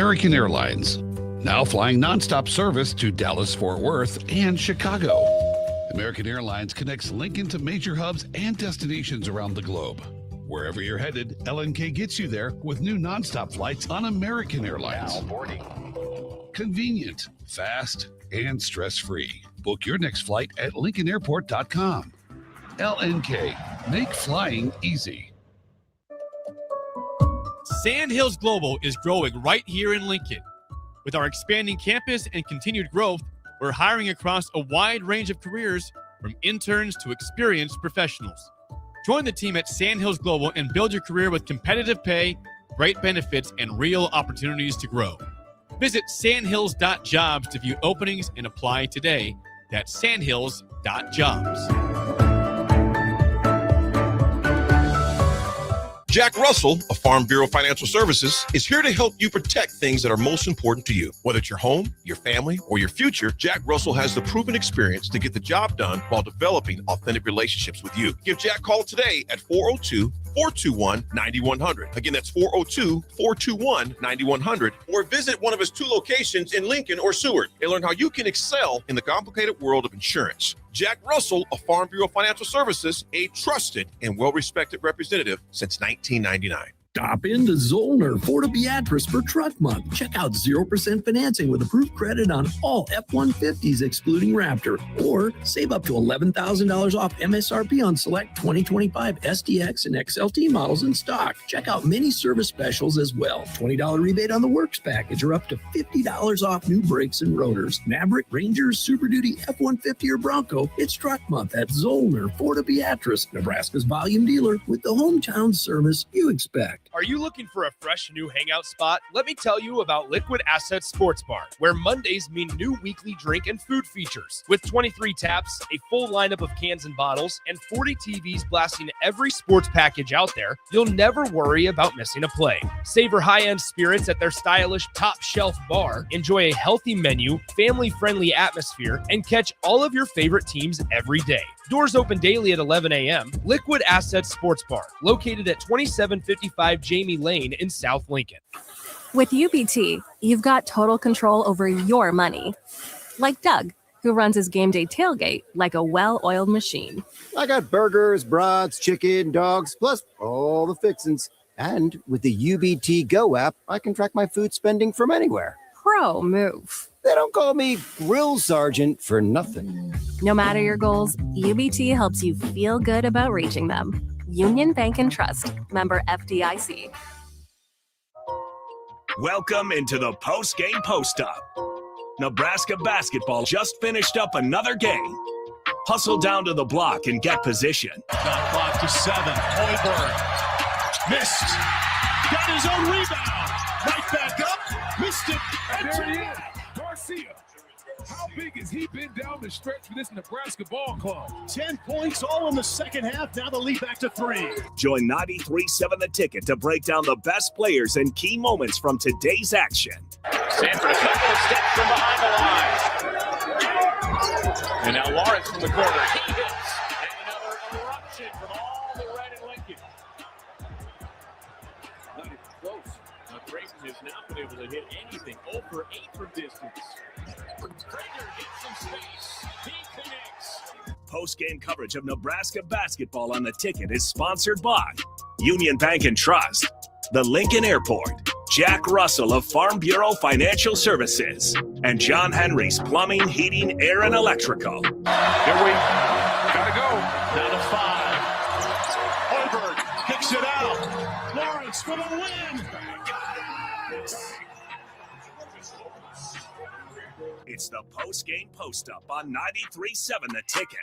American Airlines, now flying nonstop service to Dallas, Fort Worth, and Chicago. American Airlines connects Lincoln to major hubs and destinations around the globe. Wherever you're headed, LNK gets you there with new nonstop flights on American Airlines. Now boarding. Convenient, fast, and stress-free. Book your next flight at LincolnAirport.com. LNK, make flying easy. Sandhills Global is growing right here in Lincoln. With our expanding campus and continued growth, we're hiring across a wide range of careers, from interns to experienced professionals. Join the team at Sandhills Global and build your career with competitive pay, great benefits, and real opportunities to grow. Visit sandhills.jobs to view openings and apply today. That's sandhills.jobs. Jack Russell of Farm Bureau Financial Services is here to help you protect things that are most important to you. Whether it's your home, your family, or your future, Jack Russell has the proven experience to get the job done while developing authentic relationships with you. Give Jack a call today at 402-421-9100. Again, that's 402-421-9100. Or visit one of his 2 locations in Lincoln or Seward and learn how you can excel in the complicated world of insurance. Jack Russell of Farm Bureau Financial Services, a trusted and well-respected representative since 1999. Stop into Zollner Florida Beatrice for Truck Month. Check out 0% financing with approved credit on all F-150s excluding Raptor. Or save up to $11,000 off MSRP on select 2025 SDX and XLT models in stock. Check out many service specials as well. $20 rebate on the Works package or up to $50 off new brakes and rotors. Maverick, Ranger, Super Duty, F-150 or Bronco. It's Truck Month at Zollner Florida Beatrice, Nebraska's volume dealer with the hometown service you expect. Are you looking for a fresh new hangout spot? Let me tell you about Liquid Assets Sports Bar, where Mondays mean new weekly drink and food features. With 23 taps, a full lineup of cans and bottles, and 40 TVs blasting every sports package out there, you'll never worry about missing a play. Savor high-end spirits at their stylish top-shelf bar, enjoy a healthy menu, family-friendly atmosphere, and catch all of your favorite teams every day. Doors open daily at 11 a.m. Liquid Assets Sports Bar, located at 2755 Jamie Lane in South Lincoln. With UBT, you've got total control over your money. Like Doug, who runs his game day tailgate like a well-oiled machine. I got burgers, brats, chicken, dogs, plus all the fixins. And with the UBT Go app, I can track my food spending from anywhere. Pro move. They don't call me Grill Sergeant for nothing. No matter your goals, UBT helps you feel good about reaching them. Union Bank and Trust. Member FDIC. Welcome into the post-game post-up. Nebraska basketball just finished up another game. Hustle down to the block and get position. Shot clock to 7. Hoiberg. Missed. Got his own rebound. Right back up. Missed it. And there he is. Garcia. How big has he been down the stretch for this Nebraska ball club? 10 points all in the second half. Now the lead back to 3. Join 93.7 The Ticket to break down the best players and key moments from today's action. Sanford a couple of steps from behind the line. And now Lawrence from the corner. He hits. And another eruption from all the red in Lincoln. Not even close. Grayson has not been able to hit anything. 0 for 8 from distance. Prager gets some space. He connects. Post-game coverage of Nebraska basketball on The Ticket is sponsored by Union Bank and Trust, the Lincoln Airport, Jack Russell of Farm Bureau Financial Services, and John Henry's Plumbing, Heating, Air, and Electrical. Here we gotta go. Down to 5. Hoiberg kicks it out. Lawrence for the win. It's the post-game post-up on 93.7 The Ticket.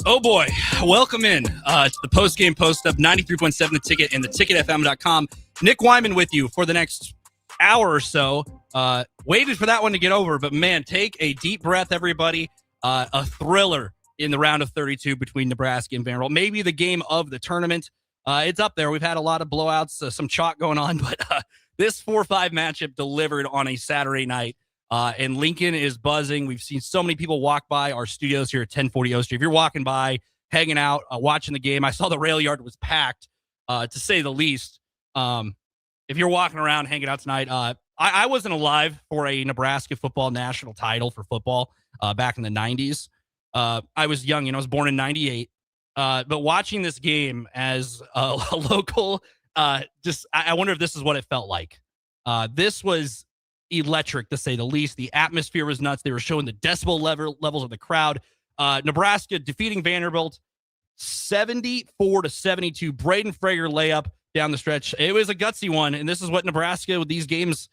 Oh boy, welcome in to the post-game post-up, 93.7 The Ticket and theticketfm.com. Nick Wyman with you for the next hour or so. Waited for that one to get over, but man, take a deep breath, everybody. A thriller in the round of 32 between Nebraska and Vanderbilt. Maybe the game of the tournament. It's up there. We've had a lot of blowouts, some chalk going on, but this 4-5 matchup delivered on a Saturday night. And Lincoln is buzzing. We've seen so many people walk by our studios here at 1040 O Street. If you're walking by, hanging out, watching the game, I saw the rail yard was packed, to say the least. If you're walking around, hanging out tonight, I wasn't alive for a Nebraska football national title for football back in the 90s. I was young, I was born in 98. But watching this game as a local, I wonder if this is what it felt like. This was electric, to say the least. The atmosphere was nuts. They were showing the decibel levels of the crowd. Nebraska defeating Vanderbilt 74-72. Braden Frager layup down the stretch. It was a gutsy one, and this is what Nebraska with these games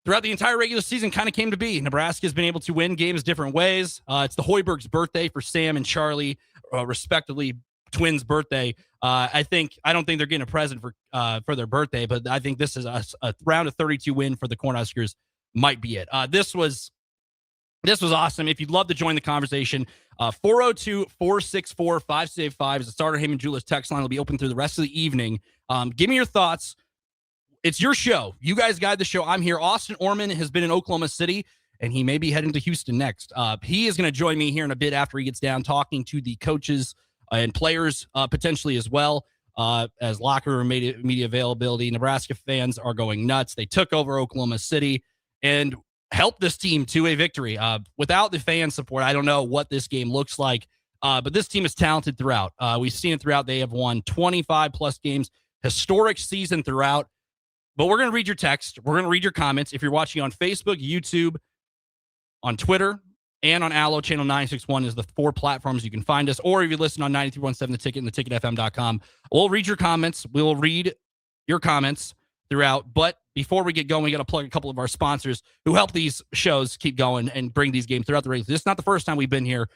throughout the entire regular season kind of came to be. Nebraska has been able to win games different ways. It's the Hoiberg's birthday for Sam and Charlie, respectively, twins' birthday. I don't think they're getting a present for their birthday, but I think this is a round of 32 win for the Cornhuskers might be it. This was awesome. If you'd love to join the conversation, 402-464-5685 is the Starter Heyman Jewelers text line. Will be open through the rest of the evening. Give me your thoughts. It's your show. You guys guide the show. I'm here. Austin Orman has been in Oklahoma City, and he may be heading to Houston next. He is going to join me here in a bit after he gets down talking to the coaches and players potentially as well, as locker room media availability. Nebraska fans are going nuts. They took over Oklahoma City and helped this team to a victory. Without the fan support, I don't know what this game looks like, but this team is talented throughout. We've seen it throughout. They have won 25-plus games, historic season throughout. But we're going to read your text. We're going to read your comments. If you're watching on Facebook, YouTube, on Twitter, and on Allo, channel 961 is the 4 platforms you can find us. Or if you listen on 93.7 The Ticket and theticketfm.com, we'll read your comments. We'll read your comments throughout. But before we get going, we got to plug a couple of our sponsors who help these shows keep going and bring these games throughout the regular. This is not the first time we've been here.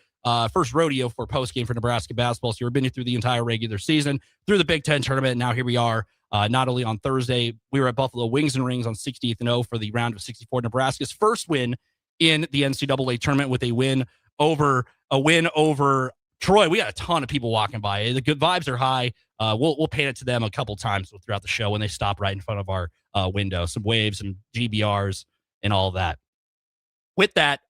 First rodeo for postgame for Nebraska basketball. So we've been here through the entire regular season, through the Big Ten tournament. And now here we are. Not only on Thursday, we were at Buffalo Wings and Rings on 60th and 0 for the round of 64. Nebraska's first win in the NCAA tournament with a win over Troy. We got a ton of people walking by. The good vibes are high. We'll paint it to them a couple times throughout the show when they stop right in front of our window. Some waves, some GBRs, and all of that. With that,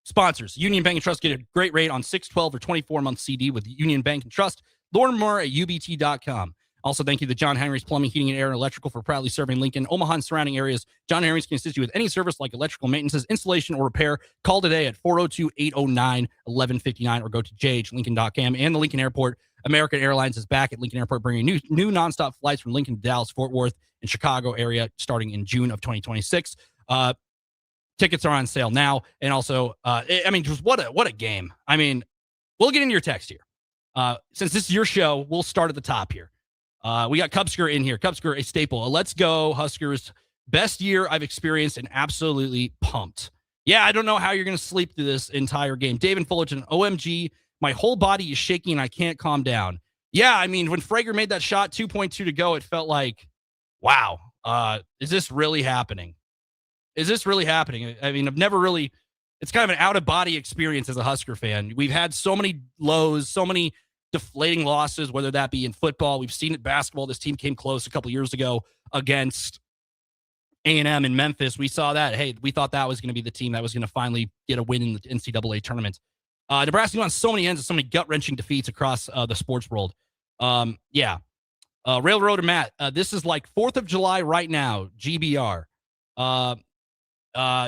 sponsors, Union Bank and Trust, get a great rate on 6, 12, or 24-month CD with Union Bank and Trust. Learn more at ubt.com. Also, thank you to John Henry's Plumbing, Heating, and Air and Electrical for proudly serving Lincoln, Omaha, and surrounding areas. John Henry's can assist you with any service like electrical maintenance, installation, or repair. Call today at 402-809-1159 or go to jhlincoln.com. And the Lincoln Airport, American Airlines is back at Lincoln Airport, bringing new nonstop flights from Lincoln to Dallas, Fort Worth, and Chicago area starting in June of 2026. Tickets are on sale now. And also, just what a game. We'll get into your text here. Since this is your show, we'll start at the top here. We got Cubsker in here. Cubsker, a staple. Let's go, Huskers. Best year I've experienced and absolutely pumped. Yeah, I don't know how you're going to sleep through this entire game. David Fullerton, OMG, my whole body is shaking and I can't calm down. Yeah, when Frager made that shot, 2.2 to go, it felt like, wow, is this really happening? I've never really, it's kind of an out-of-body experience as a Husker fan. We've had so many lows, so many deflating losses, whether that be in football. We've seen it basketball. This team came close a couple years ago against A&M in Memphis. We saw that. Hey, we thought that was going to be the team that was going to finally get a win in the NCAA tournament. Nebraska on so many ends and so many gut-wrenching defeats across the sports world. Railroad and Matt, this is like 4th of July right now, GBR.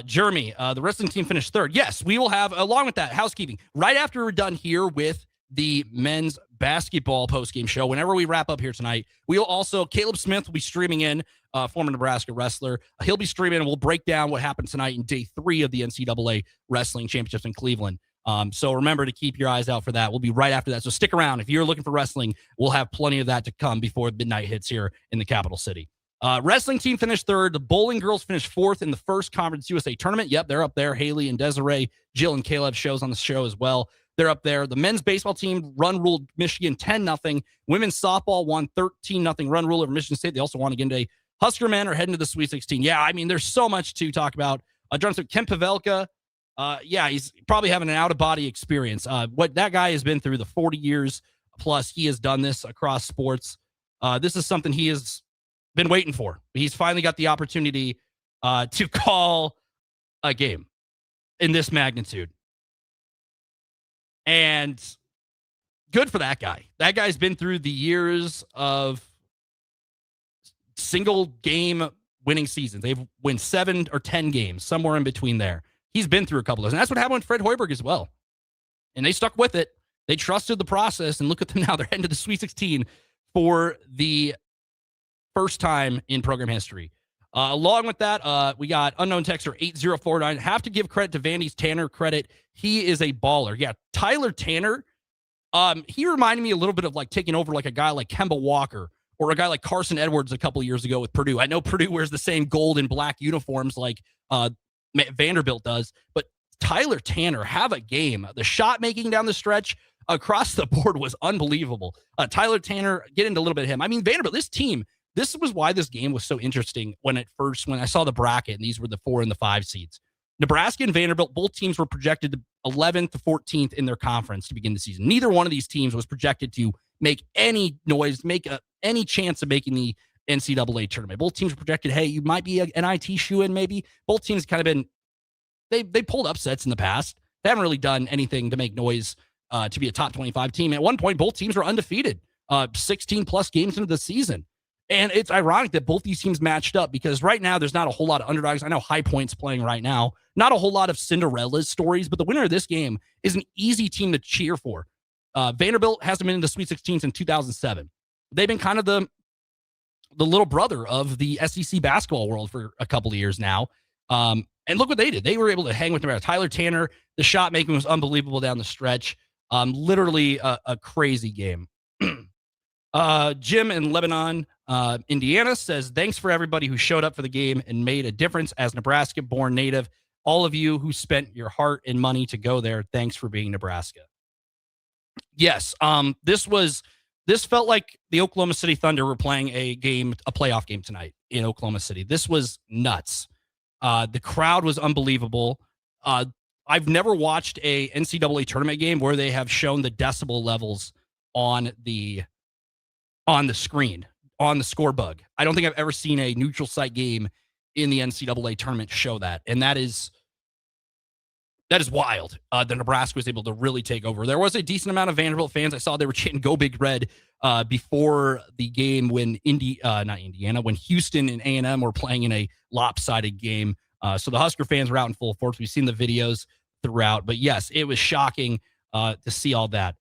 Jeremy, the wrestling team finished 3rd. Yes, we will have, along with that, housekeeping. Right after we're done here with the men's basketball postgame show, whenever we wrap up here tonight, we will also, Caleb Smith will be streaming in, former Nebraska wrestler. He'll be streaming and we'll break down what happened tonight in day 3 of the NCAA wrestling championships in Cleveland. So remember to keep your eyes out for that. We'll be right after that. So stick around. If you're looking for wrestling, we'll have plenty of that to come before midnight hits here in the capital city. Wrestling team finished 3rd. The bowling girls finished 4th in the first Conference USA tournament. Yep, they're up there. Haley and Desiree, Jill and Caleb shows on the show as well. They're up there. The men's baseball team ruled Michigan 10-0. Women's softball won 13-0 run rule over Michigan State. They also won again today. Husker men are heading to the Sweet 16. Yeah, there's so much to talk about. Ken Pavelka, he's probably having an out-of-body experience. What that guy has been through the 40 years plus he has done this across sports. This is something he has been waiting for. He's finally got the opportunity to call a game in this magnitude. And good for that guy. That guy's been through the years of single game winning seasons. They've won 7 or 10 games, somewhere in between there. He's been through a couple of those. And that's what happened with Fred Hoiberg as well. And they stuck with it. They trusted the process, and look at them now. They're heading to the Sweet 16 for the first time in program history. Along with that, we got unknown texter 8049. Have to give credit to Vandy's Tanner credit. He is a baller. Yeah, Tyler Tanner, he reminded me a little bit of like taking over like a guy like Kemba Walker or a guy like Carson Edwards a couple years ago with Purdue. I know Purdue wears the same gold and black uniforms like Vanderbilt does, but Tyler Tanner, have a game. The shot making down the stretch across the board was unbelievable. Tyler Tanner, get into a little bit of him. I mean, Vanderbilt, this team, this was why this game was so interesting when I saw the bracket, and these were the 4 and the 5 seeds. Nebraska and Vanderbilt, both teams were projected to 11th to 14th in their conference to begin the season. Neither one of these teams was projected to make any noise, any chance of making the NCAA tournament. Both teams were projected, hey, you might be an NIT shoe-in maybe. Both teams kind of been, they pulled upsets in the past. They haven't really done anything to make noise to be a top 25 team. At one point, both teams were undefeated 16-plus games into the season. And it's ironic that both these teams matched up because right now there's not a whole lot of underdogs. I know High Point's playing right now. Not a whole lot of Cinderella's stories, but the winner of this game is an easy team to cheer for. Vanderbilt hasn't been in the Sweet 16 since 2007. They've been kind of the little brother of the SEC basketball world for a couple of years now. And look what they did. They were able to hang with Nebraska. Tyler Tanner, the shot making was unbelievable down the stretch. Literally a crazy game. Jim in Lebanon, Indiana says, thanks for everybody who showed up for the game and made a difference as Nebraska-born native. All of you who spent your heart and money to go there, thanks for being Nebraska. Yes, this felt like the Oklahoma City Thunder were playing a playoff game tonight in Oklahoma City. This was nuts. The crowd was unbelievable. I've never watched a NCAA tournament game where they have shown the decibel levels on the screen, on the score bug. I don't think I've ever seen a neutral site game in the NCAA tournament show that. And that is wild. The Nebraska was able to really take over. There was a decent amount of Vanderbilt fans. I saw they were chanting "Go Big Red" before the game when when Houston and A&M were playing in a lopsided game. So the Husker fans were out in full force. We've seen the videos throughout, but yes, it was shocking to see all that.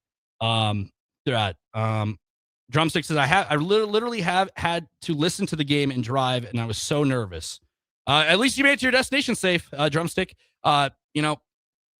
Drumstick says, I literally have had to listen to the game and drive, and I was so nervous. At least you made it to your destination safe, Drumstick.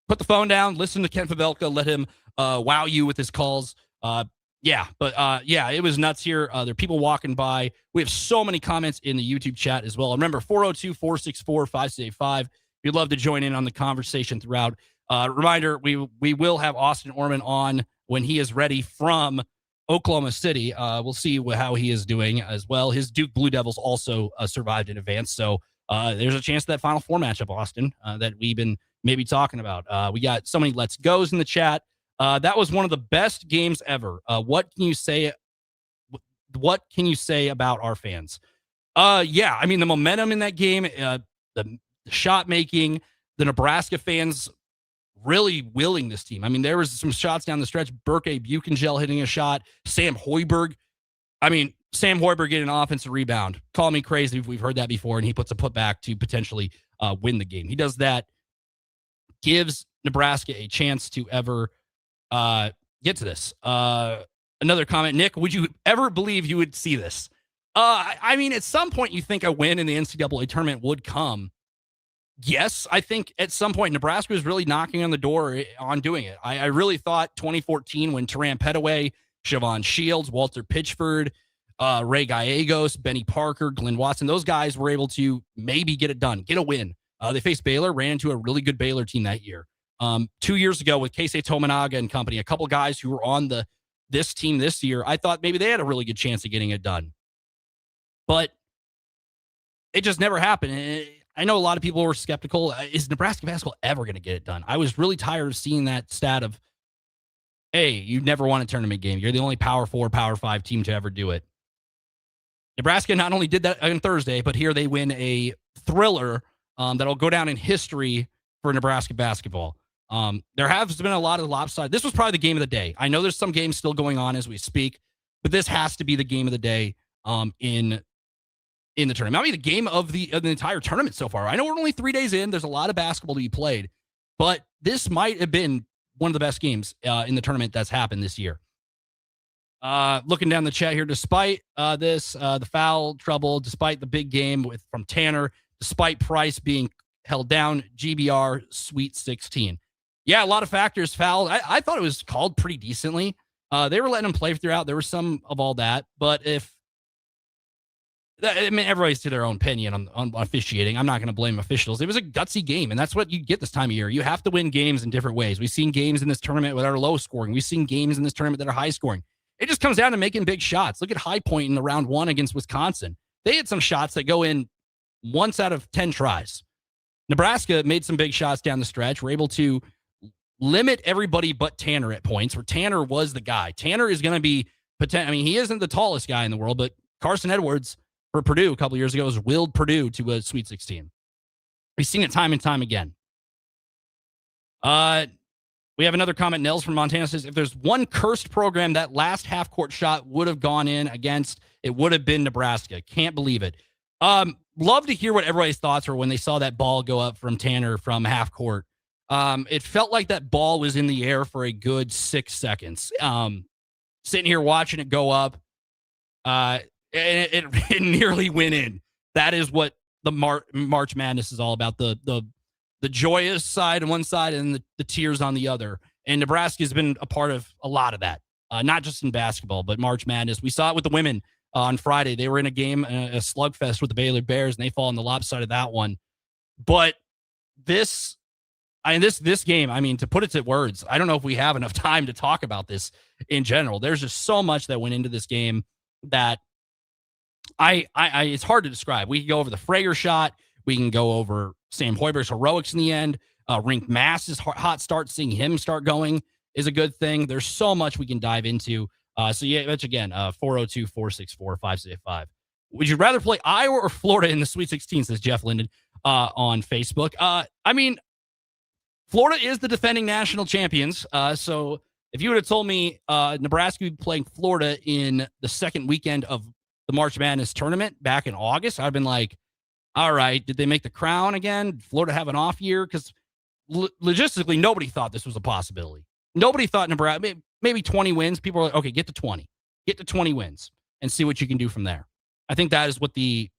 Put the phone down, listen to Ken Fabelka, let him wow you with his calls. It was nuts here. There are people walking by. We have so many comments in the YouTube chat as well. Remember, 402-464-5685. If you'd love to join in on the conversation throughout. Reminder, we will have Austin Orman on when he is ready from Oklahoma City. We'll see how he is doing as well. His Duke Blue Devils also survived in advance. So there's a chance of that Final Four matchup, Austin, that we've been maybe talking about. We got so many Let's Go's in the chat. That was one of the best games ever. What can you say? What can you say about our fans? I mean, the momentum in that game, the shot making, the Nebraska fans really willing this team. I mean, there was some shots down the stretch. Burke Buchengel hitting a shot. Sam Hoiberg getting an offensive rebound. Call me crazy if we've heard that before, and he puts a putback to potentially win the game. He does that, gives Nebraska a chance to ever get to this. Another comment, Nick, would you ever believe you would see this? I mean, at some point you think a win in the NCAA tournament would come. Yes, I think at some point Nebraska was really knocking on the door on doing it. I really thought 2014 when Teran Petaway, Siobhan Shields, Walter Pitchford, Ray Gallegos, Benny Parker, Glenn Watson, those guys were able to maybe get it done, get a win. They faced Baylor, ran into a really good Baylor team that year. 2 years ago with Keisei Tominaga and company, a couple guys who were on this team this year, I thought maybe they had a really good chance of getting it done. But it just never happened. I know a lot of people were skeptical. Is Nebraska basketball ever going to get it done? I was really tired of seeing that stat of, hey, you never won a tournament game. You're the only Power 4, Power 5 team to ever do it. Nebraska not only did that on Thursday, but here they win a thriller that'll go down in history for Nebraska basketball. There has been a lot of lopsided. This was probably the game of the day. I know there's some games still going on as we speak, but this has to be the game of the day in the tournament. I mean, the game of the entire tournament so far. I know we're only 3 days in. There's a lot of basketball to be played, but this might have been one of the best games in the tournament that's happened this year. Looking down the chat here, despite the foul trouble, despite the big game from Tanner, despite Price being held down, GBR Sweet 16. Yeah, a lot of factors fouled. I thought it was called pretty decently. They were letting him play throughout. There was some of all that, but everybody's to their own opinion on officiating. I'm not going to blame officials. It was a gutsy game, and that's what you get this time of year. You have to win games in different ways. We've seen games in this tournament that are low scoring. We've seen games in this tournament that are high scoring. It just comes down to making big shots. Look at High Point in the round 1 against Wisconsin. They had some shots that go in once out of 10 tries. Nebraska made some big shots down the stretch. We're able to limit everybody but Tanner at points, where Tanner was the guy. Tanner is going to be he isn't the tallest guy in the world, but Carson Edwards for Purdue a couple years ago has willed Purdue to a Sweet 16. We've seen it time and time again. We have another comment. Nels from Montana says, if there's one cursed program that last half-court shot would have gone in against, it would have been Nebraska. Can't believe it. Love to hear what everybody's thoughts were when they saw that ball go up from Tanner from half-court. It felt like that ball was in the air for a good 6 seconds. Sitting here watching it go up, and it nearly went in. That is what the March Madness is all about. The joyous side on one side and the tears on the other. And Nebraska has been a part of a lot of that, not just in basketball, but March Madness. We saw it with the women on Friday. They were in a game, a slugfest with the Baylor Bears, and they fall on the lopsided that one. But this game, to put it to words, I don't know if we have enough time to talk about this in general. There's just so much that went into this game that it's hard to describe. We can go over the Frager shot. We can go over Sam Hoiberg's heroics in the end. Rink Mass's hot start, seeing him start going is a good thing. There's so much we can dive into. So yeah, that's again, 402-464-5685. Would you rather play Iowa or Florida in the Sweet 16, says Jeff Linden on Facebook. Florida is the defending national champions. So if you would have told me Nebraska would be playing Florida in the second weekend of the March Madness tournament back in August, I'd been like, all right, did they make the crown again? Did Florida have an off year? Because logistically, nobody thought this was a possibility. Nobody thought Nebraska, maybe 20 wins. People were like, okay, get to 20. Get to 20 wins and see what you can do from there. I think that is what the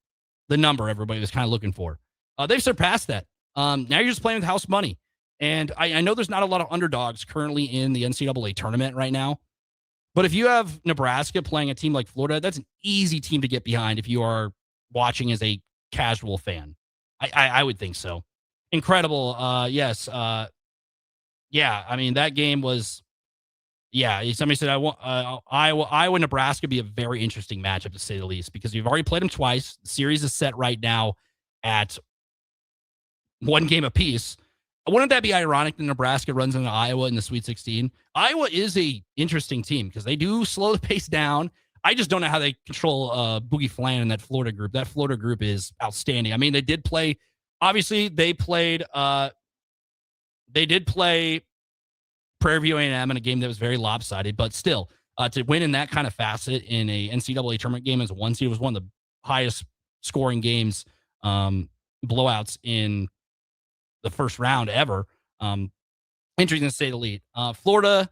number everybody was kind of looking for. They've surpassed that. Now you're just playing with house money. And I know there's not a lot of underdogs currently in the NCAA tournament right now. But if you have Nebraska playing a team like Florida, that's an easy team to get behind if you are watching as a casual fan. I would think so. Incredible. Yes. That game was, somebody said, I want Iowa, Nebraska be a very interesting matchup to say the least, because you've already played them twice. The series is set right now at 1 game apiece. Wouldn't that be ironic that Nebraska runs into Iowa in the Sweet 16? Iowa is a interesting team because they do slow the pace down. I just don't know how they control Boogie Flan in that Florida group. That Florida group is outstanding. I mean, they did play. Obviously, they did play Prairie View A&M in a game that was very lopsided, but still, to win in that kind of facet in a NCAA tournament game as a 1 seed was one of the highest scoring games, blowouts in the first round ever. Interesting to say the least. Florida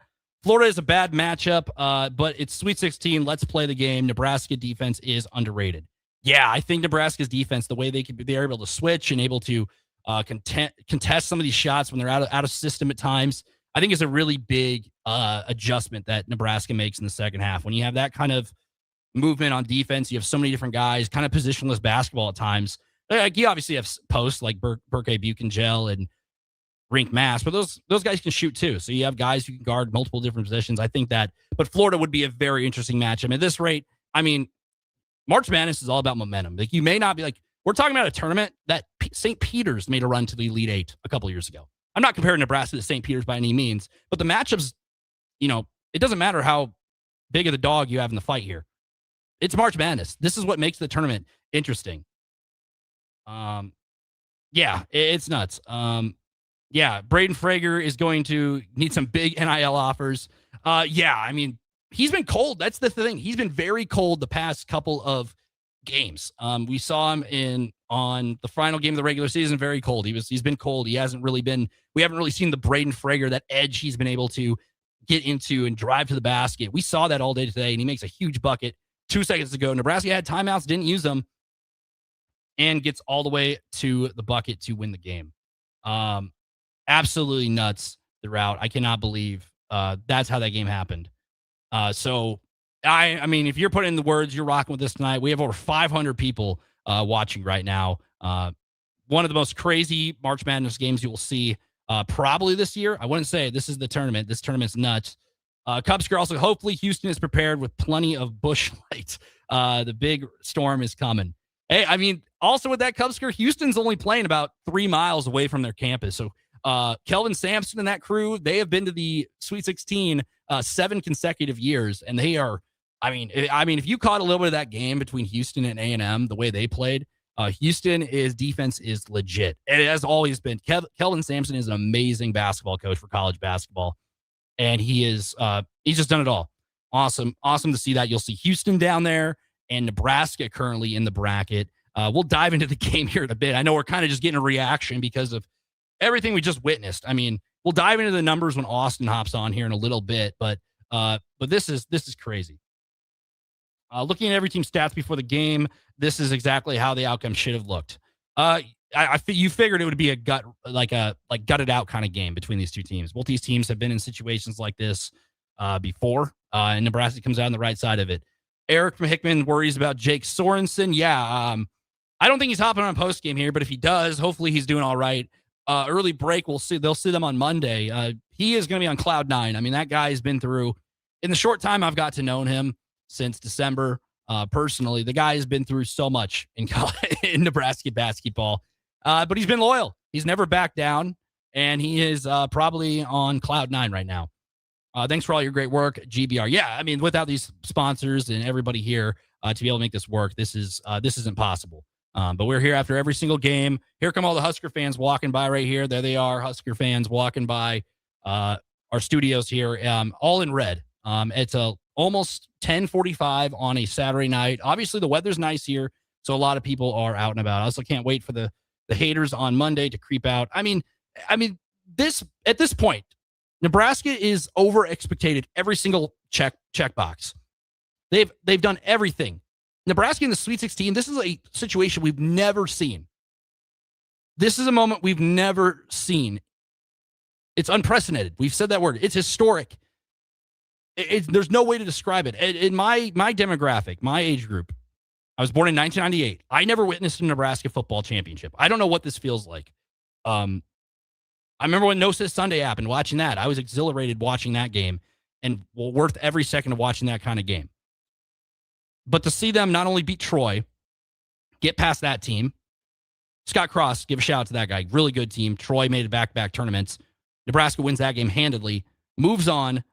is a bad matchup, but it's Sweet 16. Let's play the game. Nebraska defense is underrated. Yeah, I think Nebraska's defense, the way they're able to switch and able to contest some of these shots when they're out of system at times, I think is a really big adjustment that Nebraska makes in the second half. When you have that kind of movement on defense, you have so many different guys, kind of positionless basketball at times. Like you obviously have posts like Burke Buchengel and Rink Mass, but those guys can shoot too. So you have guys who can guard multiple different positions. I think that, but Florida would be a very interesting matchup. At this rate, I mean, March Madness is all about momentum. Like you may not be like, we're talking about a tournament that St. Peter's made a run to the Elite Eight a couple years ago. I'm not comparing Nebraska to St. Peter's by any means, but the matchups, it doesn't matter how big of the dog you have in the fight here. It's March Madness. This is what makes the tournament interesting. Yeah, it's nuts. Yeah, Braden Frager is going to need some big NIL offers. Yeah, I mean, he's been cold. That's the thing. He's been very cold the past couple of games. We saw him on the final game of the regular season, very cold. He's been cold. We haven't really seen the Braden Frager, that edge he's been able to get into and drive to the basket. We saw that all day today, and he makes a huge bucket 2 seconds ago. Nebraska had timeouts, didn't use them, and gets all the way to the bucket to win the game. Absolutely nuts throughout. I cannot believe that's how that game happened. So I mean, if you're putting in the words, you're rocking with this tonight. We have over 500 people watching right now. One of the most crazy March Madness games you will see probably this year. I wouldn't say this is the tournament. This tournament's nuts. Cubs girls, also, hopefully Houston is prepared with plenty of bush light. The big storm is coming. Hey, I mean, also with that Cubs girl, Houston's only playing about 3 miles away from their campus. So Kelvin Sampson and that crew, they have been to the Sweet 16 7 consecutive years, and they are, I mean, if you caught a little bit of that game between Houston and A&M, the way they played, Houston's defense is legit. It has always been. Kelvin Sampson is an amazing basketball coach for college basketball, and he's just done it all. Awesome to see that. You'll see Houston down there and Nebraska currently in the bracket. We'll dive into the game here in a bit. I know we're kind of just getting a reaction because of everything we just witnessed. I mean, we'll dive into the numbers when Austin hops on here in a little bit, but this is crazy. Looking at every team's stats before the game, this is exactly how the outcome should have looked. You figured it would be a gutted out kind of game between these two teams. Both these teams have been in situations like this before, and Nebraska comes out on the right side of it. Eric from Hickman worries about Jake Sorensen. Yeah, I don't think he's hopping on Postgame here, but if he does, hopefully he's doing all right. Early break, we'll see. They'll see them on Monday. He is going to be on cloud 9. I mean, that guy has been through, in the short time I've got to know him since December, personally, the guy has been through so much in Nebraska basketball, but he's been loyal. He's never backed down, and he is probably on cloud 9 right now. Thanks for all your great work, GBR. Yeah, I mean, without these sponsors and everybody here to be able to make this work, this isn't possible. But we're here after every single game. Here come all the Husker fans walking by right here. There they are, Husker fans walking by our studios here, all in red. It's almost 10:45 on a Saturday night. Obviously, the weather's nice here, so a lot of people are out and about. I also can't wait for the haters on Monday to creep out. I mean, at this point, Nebraska is over expected every single checkbox. They've done everything. Nebraska in the Sweet 16, this is a situation we've never seen. This is a moment we've never seen. It's unprecedented. We've said that word. It's historic. There's no way to describe it. In my demographic, my age group, I was born in 1998. I never witnessed a Nebraska football championship. I don't know what this feels like. I remember when No Sit Sunday happened, watching that. I was exhilarated watching that game and worth every second of watching that kind of game. But to see them not only beat Troy, get past that team, Scott Cross, give a shout out to that guy. Really good team. Troy made it back-to-back tournaments. Nebraska wins that game handedly, moves on,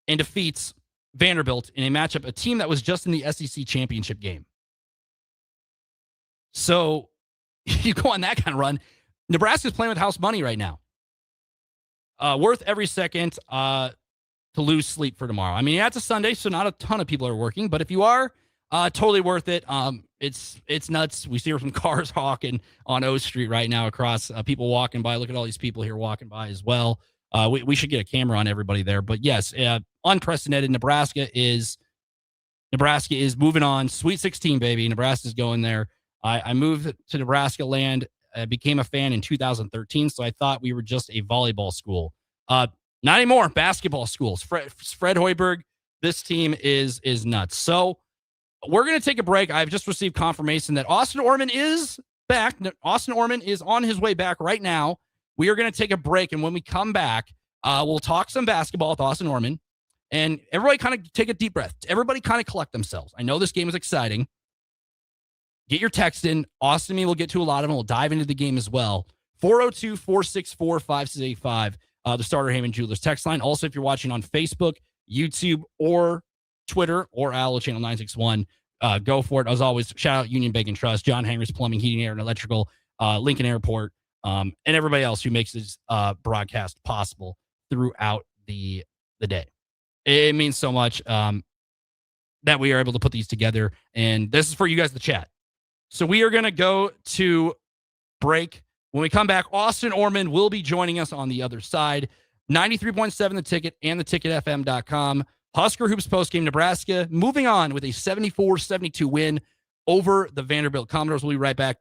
and defeats Vanderbilt in a matchup, a team that was just in the SEC championship game. So you go on that kind of run. Nebraska's playing with house money right now. Worth every second to lose sleep for tomorrow. I mean, yeah, it's a Sunday, so not a ton of people are working, but if you are, totally worth it. It's nuts. We see some cars hawking on O Street right now across, people walking by. Look at all these people here walking by as well. We should get a camera on everybody there. But yes, unprecedented. Nebraska is moving on. Sweet 16, baby. Nebraska's going there. I moved to Nebraska land. I became a fan in 2013, so I thought we were just a volleyball school. Not anymore. Basketball schools. Fred Hoiberg, this team is nuts. So we're going to take a break. I've just received confirmation that Austin Orman is back. Austin Orman is on his way back right now. We are going to take a break, and when we come back, we'll talk some basketball with Austin Orman, and everybody kind of take a deep breath. Everybody kind of collect themselves. I know this game is exciting. Get your text in. Austin and me will get to a lot of them. We'll dive into the game as well. 402-464-5685, the Starter Heyman Jewelers text line. Also, if you're watching on Facebook, YouTube, or Twitter, or Allo Channel 961, go for it. As always, shout out Union Bank and Trust, John Henry's Plumbing, Heating, Air, and Electrical. Lincoln Airport, and everybody else who makes this broadcast possible throughout the day. It means so much that we are able to put these together, and this is for you guys to chat. So we are going to go to break. When we come back, Austin Orman will be joining us on the other side. 93.7 The Ticket and theticketfm.com. Husker Hoops postgame. Nebraska moving on with a 74-72 win over the Vanderbilt Commodores. We'll be right back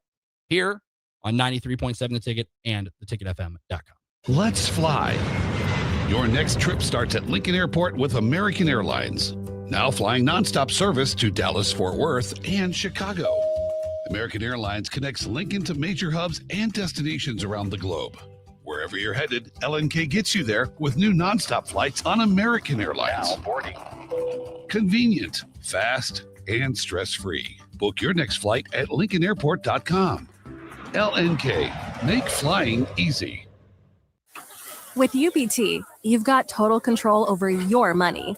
here on 93.7 The Ticket and theticketfm.com. Let's fly. Your next trip starts at Lincoln Airport with American Airlines. Now flying nonstop service to Dallas, Fort Worth, and Chicago. American Airlines connects Lincoln to major hubs and destinations around the globe. Wherever you're headed, LNK gets you there with new nonstop flights on American Airlines. Now boarding. Convenient, fast, and stress-free. Book your next flight at LincolnAirport.com. LNK, make flying easy. With UBT, you've got total control over your money.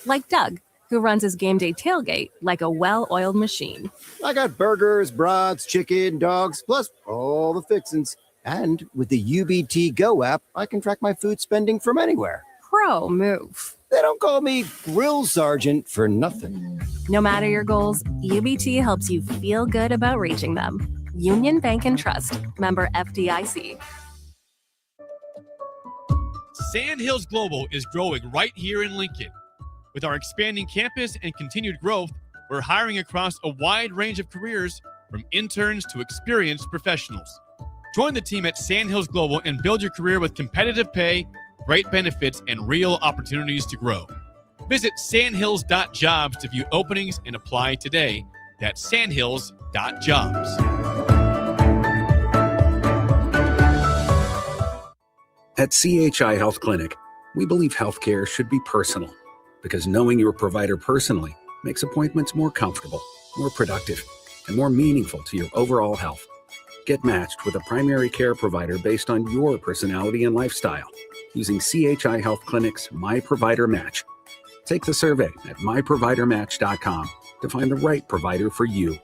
Like Doug, who runs his game day tailgate like a well-oiled machine. I got burgers, brats, chicken, dogs, plus all the fixins. And with the UBT Go app, I can track my food spending from anywhere. Pro move. They don't call me Grill Sergeant for nothing. No matter your goals, UBT helps you feel good about reaching them. Union Bank and Trust. Member FDIC. Sandhills Global is growing right here in Lincoln. With our expanding campus and continued growth, we're hiring across a wide range of careers, from interns to experienced professionals. Join the team at Sandhills Global and build your career with competitive pay, great benefits, and real opportunities to grow. Visit sandhills.jobs to view openings and apply today. That's sandhills.jobs. At CHI Health Clinic, we believe healthcare should be personal, because knowing your provider personally makes appointments more comfortable, more productive, and more meaningful to your overall health. Get matched with a primary care provider based on your personality and lifestyle using CHI Health Clinic's My Provider Match. Take the survey at myprovidermatch.com to find the right provider for you.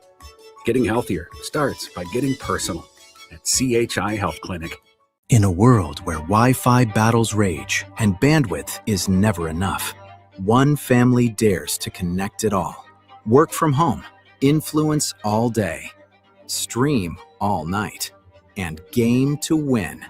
Getting healthier starts by getting personal at CHI Health Clinic. In a world where Wi-Fi battles rage and bandwidth is never enough, one family dares to connect it all. Work from home, influence all day, stream all night, and game to win.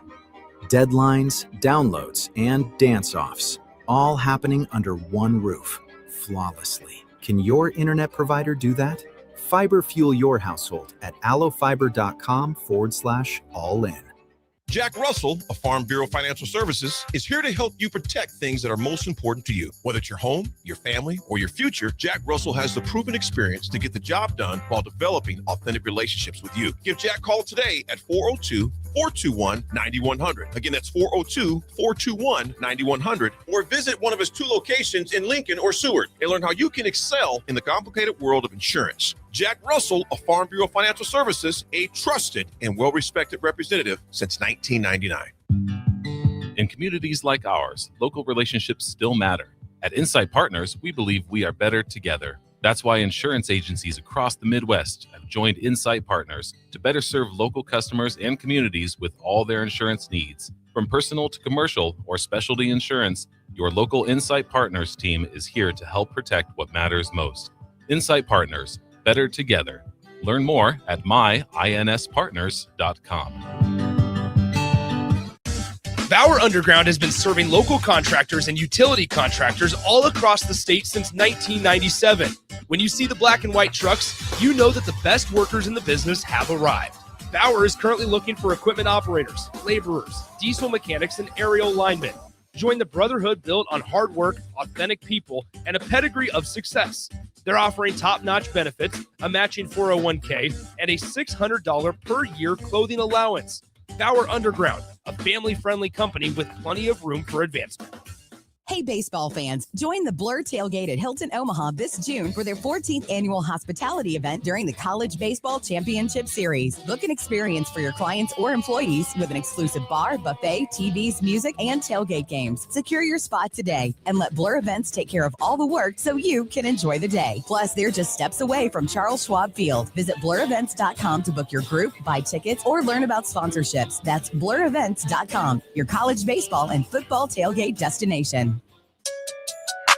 Deadlines, downloads, and dance-offs, all happening under one roof, flawlessly. Can your internet provider do that? Fiber fuel your household at allofiber.com/all-in. Jack Russell of Farm Bureau Financial Services is here to help you protect things that are most important to you. Whether it's your home, your family, or your future, Jack Russell has the proven experience to get the job done while developing authentic relationships with you. Give Jack a call today at 402-421-9100. Again, that's 402-421-9100. Or visit one of his 2 locations in Lincoln or Seward and learn how you can excel in the complicated world of insurance. Jack Russell of Farm Bureau Financial Services, a trusted and well-respected representative since 1999. In communities like ours, local relationships still matter. At Insight Partners, we believe we are better together. That's why insurance agencies across the Midwest have joined Insight Partners to better serve local customers and communities with all their insurance needs. From personal to commercial or specialty insurance, your local Insight Partners team is here to help protect what matters most. Insight Partners, better together. Learn more at myinspartners.com. Bauer Underground has been serving local contractors and utility contractors all across the state since 1997. When you see the black and white trucks, you know that the best workers in the business have arrived. Bauer is currently looking for equipment operators, laborers, diesel mechanics, and aerial linemen. Join the brotherhood built on hard work, authentic people, and a pedigree of success. They're offering top-notch benefits, a matching 401k, and a $600 per year clothing allowance. Bauer Underground, a family-friendly company with plenty of room for advancement. Hey, baseball fans, join the Blur Tailgate at Hilton Omaha this June for their 14th annual hospitality event during the College Baseball Championship Series. Book an experience for your clients or employees with an exclusive bar, buffet, TVs, music, and tailgate games. Secure your spot today and let Blur Events take care of all the work so you can enjoy the day. Plus, they're just steps away from Charles Schwab Field. Visit blurevents.com to book your group, buy tickets, or learn about sponsorships. That's blurevents.com, your college baseball and football tailgate destination.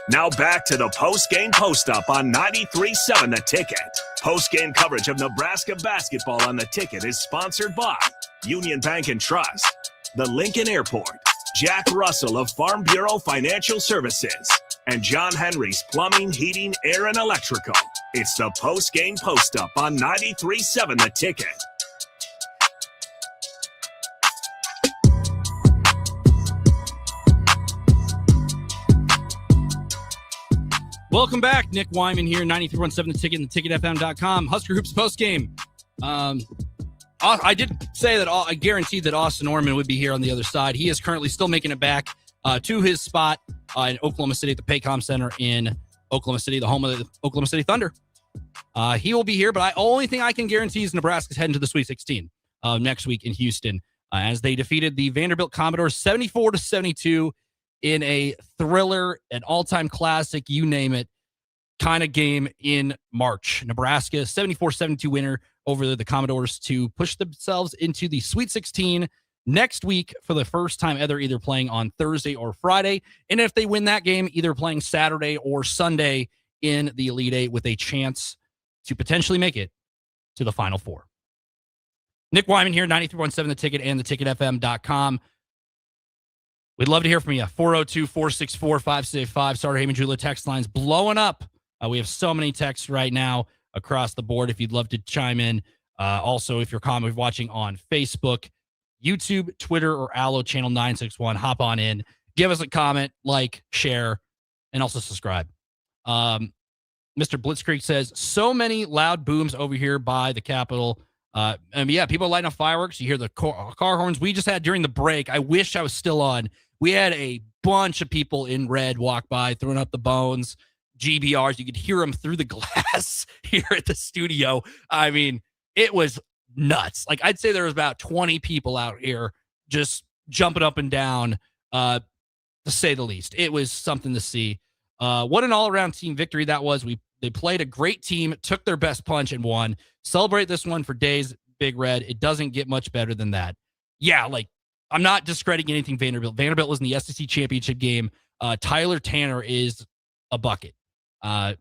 Now back to the post-game post-up on 93.7 The Ticket. Post-game coverage of Nebraska basketball on The Ticket is sponsored by Union Bank and Trust, the Lincoln Airport, Jack Russell of Farm Bureau Financial Services, and John Henry's Plumbing, Heating, Air, and Electrical. It's the post-game post-up on 93.7 The Ticket. Welcome back. Nick Wyman here, 93.7 The Ticket and theticketfm.com. Husker Hoops postgame. I did say that I guaranteed that Austin Orman would be here on the other side. He is currently still making it back to his spot in Oklahoma City at the Paycom Center in Oklahoma City, the home of the Oklahoma City Thunder. He will be here, but only thing I can guarantee is Nebraska's heading to the Sweet 16 next week in Houston as they defeated the Vanderbilt Commodores 74-72 in a thriller, an all-time classic, you name it, kind of game in March. Nebraska 74-72 winner over the Commodores to push themselves into the Sweet 16 next week for the first time ever, either playing on Thursday or Friday. And if they win that game, either playing Saturday or Sunday in the Elite Eight with a chance to potentially make it to the Final Four. Nick Wyman here, 93.7 The Ticket and theticketfm.com. We'd love to hear from you. 402-464-5685. Starter Heyman Jeweler text lines blowing up. We have so many texts right now across the board if you'd love to chime in. Also, if you're watching on Facebook, YouTube, Twitter, or Allo Channel 961, hop on in. Give us a comment, like, share, and also subscribe. Mr. Blitzkrieg says, so many loud booms over here by the Capitol. People lighting up fireworks. You hear the car horns we just had during the break. I wish I was still on. We had a bunch of people in red walk by, throwing up the bones, GBRs. You could hear them through the glass here at the studio. I mean, it was nuts. Like, I'd say there was about 20 people out here just jumping up and down, to say the least. It was something to see. What an all-around team victory that was. They played a great team, took their best punch, and won. Celebrate this one for days, Big Red. It doesn't get much better than that. Yeah, like, I'm not discrediting anything Vanderbilt. Vanderbilt was in the SEC championship game. Tyler Tanner is a bucket.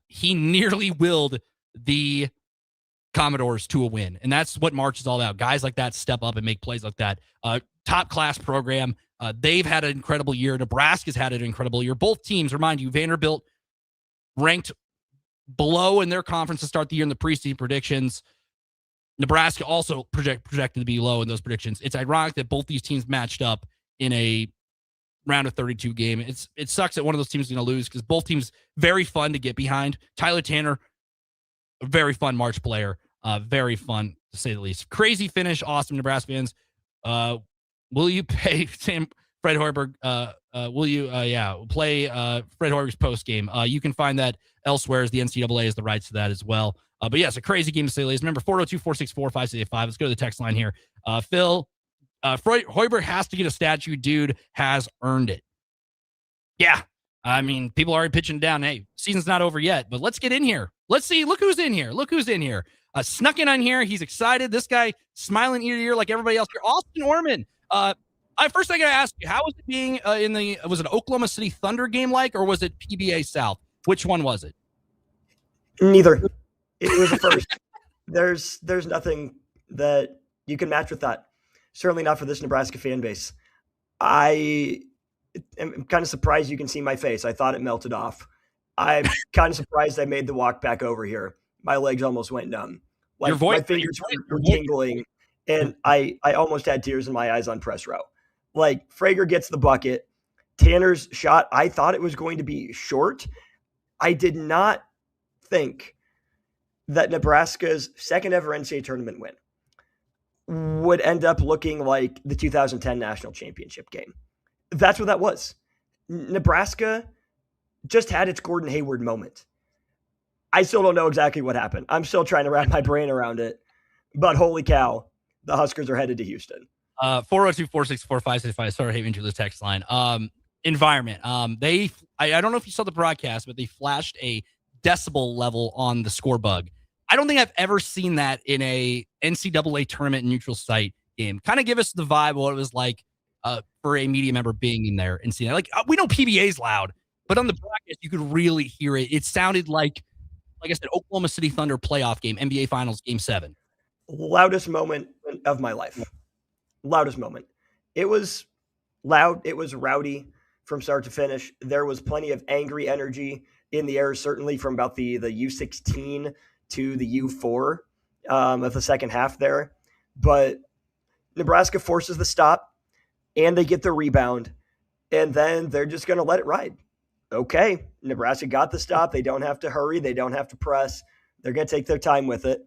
He nearly willed the Commodores to a win, and that's what March is all about. Guys like that step up and make plays like that. Top-class program. They've had an incredible year. Nebraska's had an incredible year. Both teams, remind you, Vanderbilt ranked below in their conference to start the year in the preseason predictions. Nebraska also projected to be low in those predictions. It's ironic that both these teams matched up in a round of 32 game. It sucks that one of those teams is going to lose because both teams very fun to get behind. Tyler Tanner, a very fun March player, very fun to say the least. Crazy finish, awesome Nebraska fans. Will you pay Fred Hoiberg? Will you play Fred Hoiberg's post game? You can find that elsewhere as the NCAA has the rights to that as well. But yeah, it's a crazy game to say the least. Remember, 402-464-5685. Let's go to the text line here. Phil, Fred Hoiberg has to get a statue. Dude has earned it. Yeah. I mean, people are already pitching down. Hey, season's not over yet, but let's get in here. Let's see. Look who's in here. Snuck in on here. He's excited. This guy smiling ear to ear like everybody else here. Austin Orman. First I got to ask you, how was it being was it an Oklahoma City Thunder game like, or was it PBA South? Which one was it? Neither. It was a first. There's nothing that you can match with that. Certainly not for this Nebraska fan base. I am kind of surprised you can see my face. I thought it melted off. I'm kind of surprised I made the walk back over here. My legs almost went numb. Like, my fingers were tingling, and I almost had tears in my eyes on press row. Like, Frager gets the bucket. Tanner's shot, I thought it was going to be short. I did not think that Nebraska's second ever NCAA tournament win would end up looking like the 2010 national championship game. That's what that was. Nebraska just had its Gordon Hayward moment. I still don't know exactly what happened. I'm still trying to wrap my brain around it. But holy cow, the Huskers are headed to Houston. 402-464-565. Sorry, hate into the text line. Environment. I don't know if you saw the broadcast, but they flashed a decibel level on the score bug. I don't think I've ever seen that in a NCAA tournament neutral site game. Kind of give us the vibe of what it was like for a media member being in there and seeing it. Like, we know PBA's loud, but on the broadcast, you could really hear it. It sounded like I said, Oklahoma City Thunder playoff game, NBA Finals, Game 7. Loudest moment of my life. Loudest moment. It was loud. It was rowdy from start to finish. There was plenty of angry energy in the air, certainly from about the U16 to the U4 of the second half there. But Nebraska forces the stop, and they get the rebound, and then they're just going to let it ride. Okay, Nebraska got the stop. They don't have to hurry. They don't have to press. They're going to take their time with it.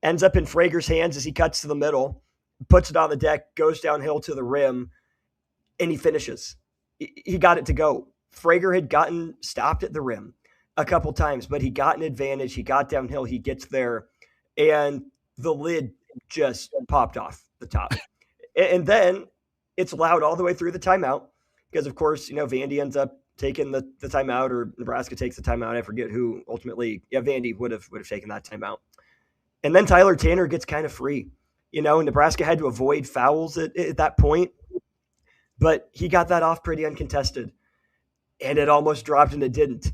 Ends up in Frager's hands as he cuts to the middle, puts it on the deck, goes downhill to the rim, and he finishes. He got it to go. Frager had gotten stopped at the rim a couple times, but he got an advantage. He got downhill. He gets there, and the lid just popped off the top. And then it's loud all the way through the timeout because, of course, Vandy ends up taking the timeout, or Nebraska takes the timeout. I forget who ultimately. Yeah, Vandy would have taken that timeout. And then Tyler Tanner gets kind of free. Nebraska had to avoid fouls at that point, but he got that off pretty uncontested, and it almost dropped, and it didn't.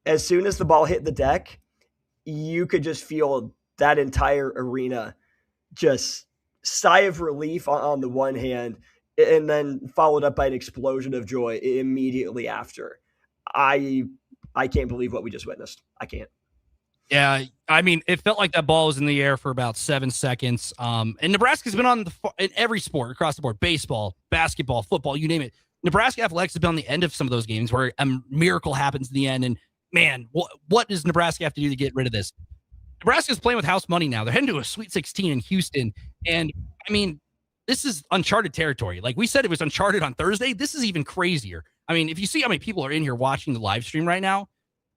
As soon as the ball hit the deck, you could just feel that entire arena just sigh of relief on the one hand, and then followed up by an explosion of joy immediately after. I can't believe what we just witnessed. I can't. Yeah, I mean, it felt like that ball was in the air for about 7 seconds. And Nebraska's been on in every sport across the board: baseball, basketball, football, you name it. Nebraska athletics has been on the end of some of those games where a miracle happens in the end. And man, what does Nebraska have to do to get rid of this? Nebraska's playing with house money now. They're heading to a Sweet 16 in Houston. And I mean, this is uncharted territory. Like we said, it was uncharted on Thursday. This is even crazier. I mean, if you see how many people are in here watching the live stream right now,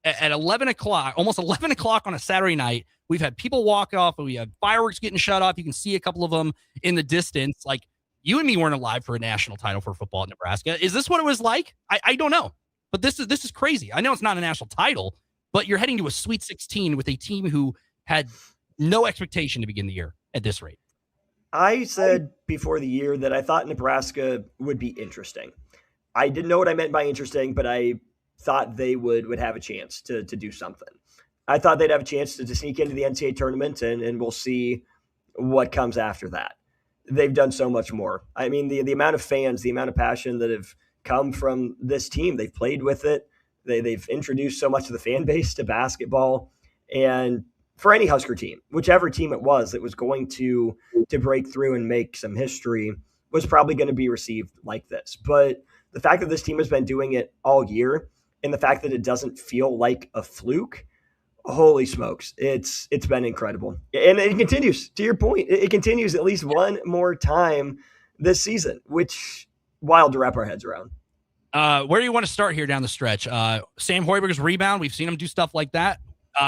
at 11 o'clock, almost 11 o'clock on a Saturday night, we've had people walk off, and we have fireworks getting shut off. You can see a couple of them in the distance. Like, you and me weren't alive for a national title for football in Nebraska. Is this what it was like? I don't know. But this is crazy. I know it's not a national title, but you're heading to a Sweet 16 with a team who had no expectation to begin the year at this rate. I said before the year that I thought Nebraska would be interesting. I didn't know what I meant by interesting, but I thought they would have a chance to do something. I thought they'd have a chance to sneak into the NCAA tournament, and we'll see what comes after that. They've done so much more. I mean, the amount of fans, the amount of passion that have come from this team, they've played with it. They've introduced so much of the fan base to basketball. And for any Husker team, whichever team it was that was going to break through and make some history, was probably going to be received like this. But the fact that this team has been doing it all year, and the fact that it doesn't feel like a fluke, holy smokes, it's been incredible. And it continues, to your point, it continues at least one more time this season, which wild to wrap our heads around. Where do you want to start here down the stretch? Sam Hoiberg's rebound, we've seen him do stuff like that.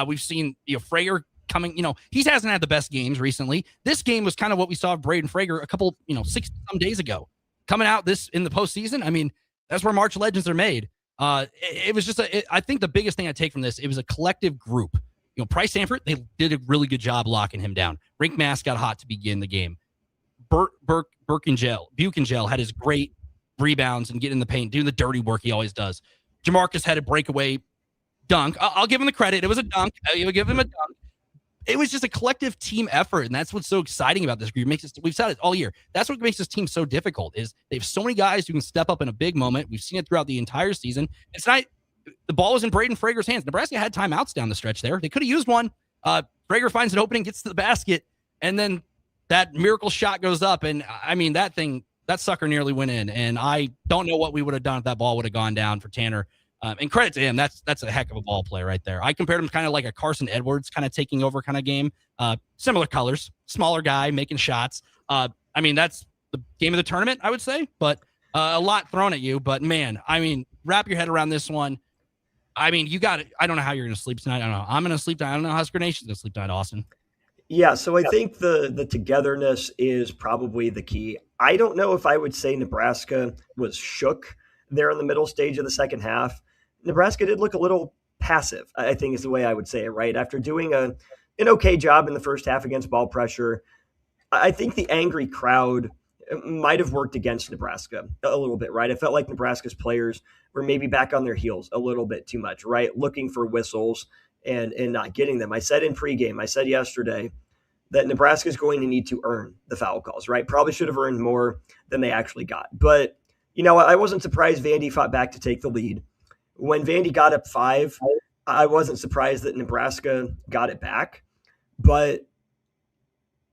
We've seen Frager coming, he hasn't had the best games recently. This game was kind of what we saw of Braden Frager a couple, 60-some days ago. Coming out in the postseason, I mean, that's where March legends are made. It was just I think the biggest thing I take from this, it was a collective group. Price Sanford, they did a really good job locking him down. Rink Mass got hot to begin the game. Buchengel had his great rebounds and getting in the paint, doing the dirty work he always does. Jamarcus had a breakaway dunk. I'll give him the credit. It was a dunk. I'll give him a dunk. It was just a collective team effort, and that's what's so exciting about this group. We've said it all year. That's what makes this team so difficult, is they have so many guys who can step up in a big moment. We've seen it throughout the entire season. And tonight, the ball was in Braden Frager's hands. Nebraska had timeouts down the stretch there. They could have used one. Frager finds an opening, gets to the basket, and then that miracle shot goes up. And, I mean, that sucker nearly went in. And I don't know what we would have done if that ball would have gone down for Tanner. And credit to him, that's a heck of a ball player right there. I compared him kind of like a Carson Edwards kind of taking over kind of game. Similar colors, smaller guy making shots. I mean, that's the game of the tournament, I would say, but a lot thrown at you. But man, I mean, wrap your head around this one. I mean, you got it. I don't know how you're going to sleep tonight. I don't know. I'm going to sleep tonight. I don't know how Husker Nation's going to sleep tonight, Austin. Yeah, so I think the togetherness is probably the key. I don't know if I would say Nebraska was shook there in the middle stage of the second half. Nebraska did look a little passive, I think is the way I would say it, right? After doing an okay job in the first half against ball pressure, I think the angry crowd might have worked against Nebraska a little bit, right? I felt like Nebraska's players were maybe back on their heels a little bit too much, right? Looking for whistles and not getting them. I said in pregame, I said yesterday that Nebraska is going to need to earn the foul calls, right? Probably should have earned more than they actually got. But, I wasn't surprised Vandy fought back to take the lead. When Vandy got up 5, I wasn't surprised that Nebraska got it back. But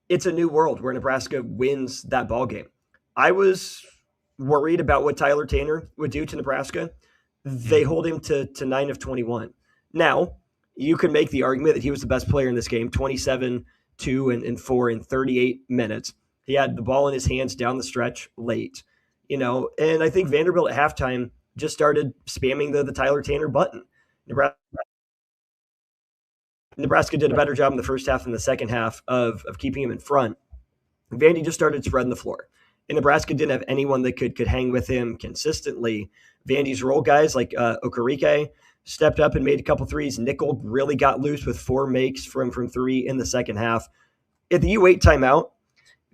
it's a new world where Nebraska wins that ball game. I was worried about what Tyler Tanner would do to Nebraska. They hold him to 9 of 21. Now, you can make the argument that he was the best player in this game, 27, 2, and 4 in 38 minutes. He had the ball in his hands down the stretch late, and I think Vanderbilt at halftime just started spamming the Tyler Tanner button. Nebraska did a better job in the first half than the second half of keeping him in front. Vandy just started spreading the floor. And Nebraska didn't have anyone that could hang with him consistently. Vandy's role guys like Okereke stepped up and made a couple threes. Nickel really got loose with 4 makes from 3 in the second half. At the U8 timeout,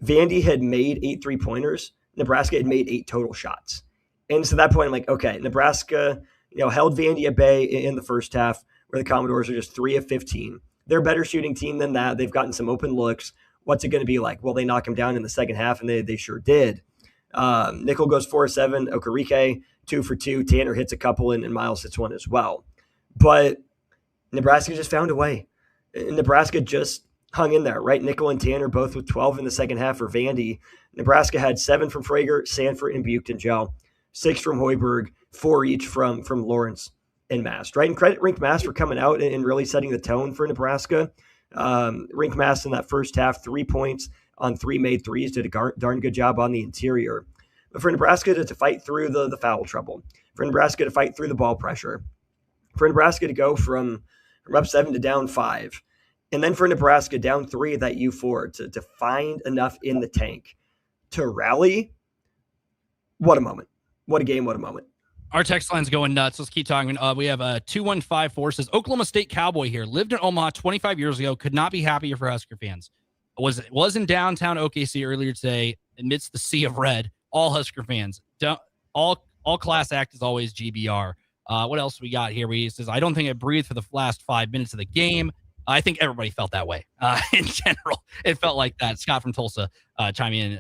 Vandy had made 8 3-pointers. Nebraska had made 8 total shots. And so at that point, I'm like, okay, Nebraska, held Vandy at bay in the first half, where the Commodores are just 3 of 15. They're a better shooting team than that. They've gotten some open looks. What's it going to be like? Well, they knock him down in the second half, and they sure did. Nickel goes 4 of 7. Okereke, 2 for 2. Tanner hits a couple, and Miles hits one as well. But Nebraska just found a way. Nebraska just hung in there, right? Nickel and Tanner both with 12 in the second half for Vandy. Nebraska had 7 from Frager, Sanford, and Buchton-Joe, 6 from Hoiberg, 4 each from Lawrence and Mast, right? And credit Rink Mast for coming out and really setting the tone for Nebraska. Rink Mast in that first half, 3 points on 3 made threes, did a darn good job on the interior. But for Nebraska to fight through the foul trouble, for Nebraska to fight through the ball pressure, for Nebraska to go from up 7 to down 5, and then for Nebraska down 3 at that U4 to find enough in the tank to rally, what a moment. What a game, what a moment. Our text line's going nuts. Let's keep talking. We have 2154 says, Oklahoma State Cowboy here. Lived in Omaha 25 years ago. Could not be happier for Husker fans. Was in downtown OKC earlier today amidst the sea of red. All Husker fans. All class act is always GBR. What else we got here? He says, I don't think I breathed for the last 5 minutes of the game. I think everybody felt that way. In general, it felt like that. Scott from Tulsa chiming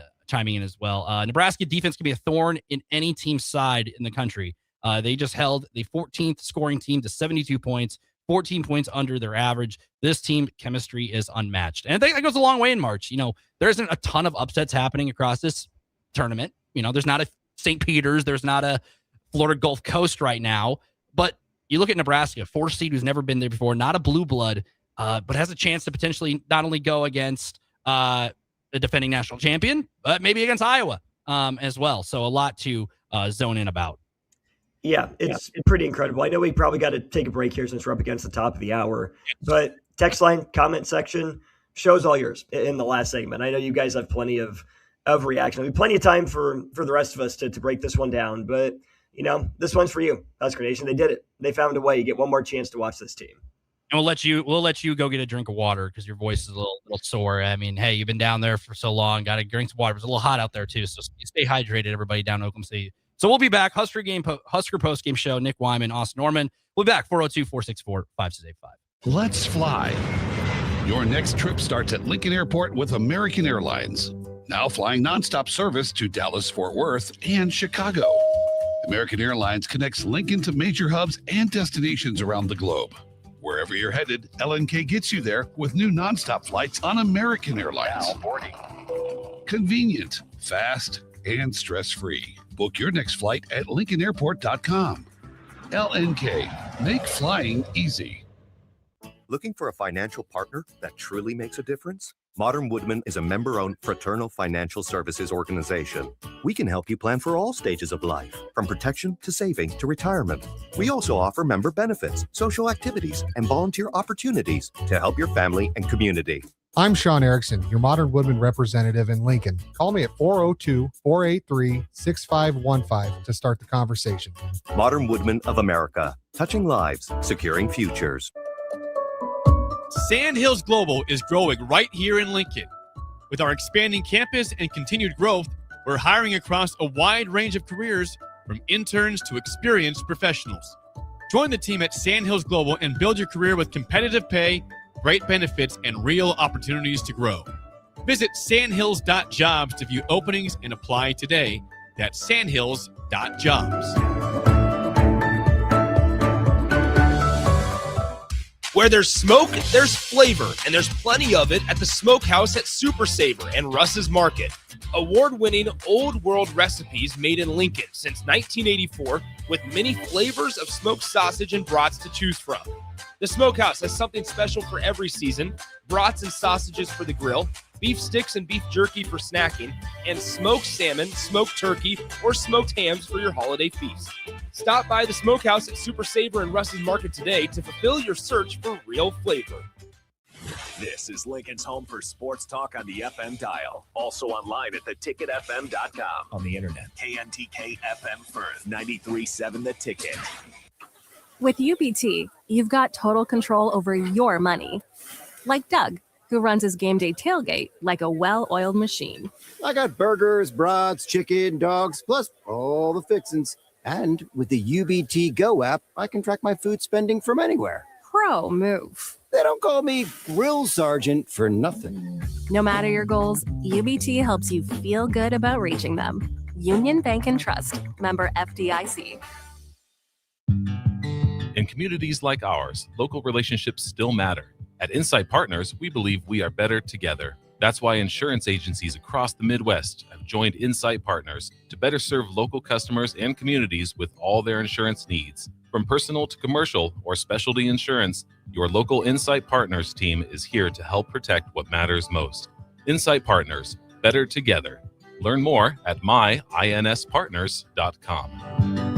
in as well. Nebraska defense can be a thorn in any team's side in the country. They just held the 14th scoring team to 72 points, 14 points under their average. This team chemistry is unmatched. And I think that goes a long way in March. There isn't a ton of upsets happening across this tournament. There's not a St. Peter's. There's not a Florida Gulf Coast right now. But you look at Nebraska, 4th seed who's never been there before, not a blue blood, but has a chance to potentially not only go against the defending national champion, but maybe against Iowa as well. So a lot to zone in about. Yeah, it's pretty incredible. I know we probably got to take a break here since we're up against the top of the hour, but text line, comment section, show's all yours in the last segment. I know you guys have plenty of reaction. Plenty of time for the rest of us to break this one down, but this one's for you, Husker Nation. They did it. They found a way. You get one more chance to watch this team. And we'll let you go get a drink of water because your voice is a little sore. I mean, hey, you've been down there for so long. Got to drink some water. It's a little hot out there too, so stay hydrated, everybody down in Oklahoma City. So we'll be back. Husker Postgame Show. Nick Wyman, Austin Norman. We'll be back. 402-464-5685. Let's fly. Your next trip starts at Lincoln Airport with American Airlines. Now flying nonstop service to Dallas, Fort Worth, and Chicago. American Airlines connects Lincoln to major hubs and destinations around the globe. Wherever you're headed, LNK gets you there with new nonstop flights on American Airlines. Now boarding. Convenient, fast, and stress-free. Book your next flight at LincolnAirport.com. LNK, make flying easy. Looking for a financial partner that truly makes a difference? Modern Woodman is a member-owned fraternal financial services organization. We can help you plan for all stages of life, from protection to saving to retirement. We also offer member benefits, social activities, and volunteer opportunities to help your family and community. I'm Sean Erickson, your Modern Woodman representative in Lincoln. Call me at 402-483-6515 to start the conversation. Modern Woodman of America, touching lives, securing futures. Sandhills Global is growing right here in Lincoln. With our expanding campus and continued growth, we're hiring across a wide range of careers, from interns to experienced professionals. Join the team at Sandhills Global and build your career with competitive pay, great benefits, and real opportunities to grow. Visit sandhills.jobs to view openings and apply today. That's sandhills.jobs. Where there's smoke, there's flavor, and there's plenty of it at the Smokehouse at Super Savor and Russ's Market. Award-winning old world recipes made in Lincoln since 1984 with many flavors of smoked sausage and brats to choose from. The Smokehouse has something special for every season: brats and sausages for the grill, beef sticks and beef jerky for snacking, and smoked salmon, smoked turkey, or smoked hams for your holiday feast. Stop by the Smokehouse at Super Savor and Russ's Market today to fulfill your search for real flavor. This is Lincoln's home for sports talk on the FM dial. Also online at theticketfm.com. On the internet. KNTK FM Firth, 93.7 The Ticket. With UBT, you've got total control over your money. Like Doug, who runs his game day tailgate like a well-oiled machine. I got burgers, brats, chicken, dogs, plus all the fixins. And with the UBT Go app, I can track my food spending from anywhere. Pro move. They don't call me Grill Sergeant for nothing. No matter your goals, UBT helps you feel good about reaching them. Union Bank and Trust. Member FDIC. In communities like ours, local relationships still matter. At Insight Partners, we believe we are better together. That's why insurance agencies across the Midwest have joined Insight Partners to better serve local customers and communities with all their insurance needs. From personal to commercial or specialty insurance, your local Insight Partners team is here to help protect what matters most. Insight Partners, better together. Learn more at myInspartners.com.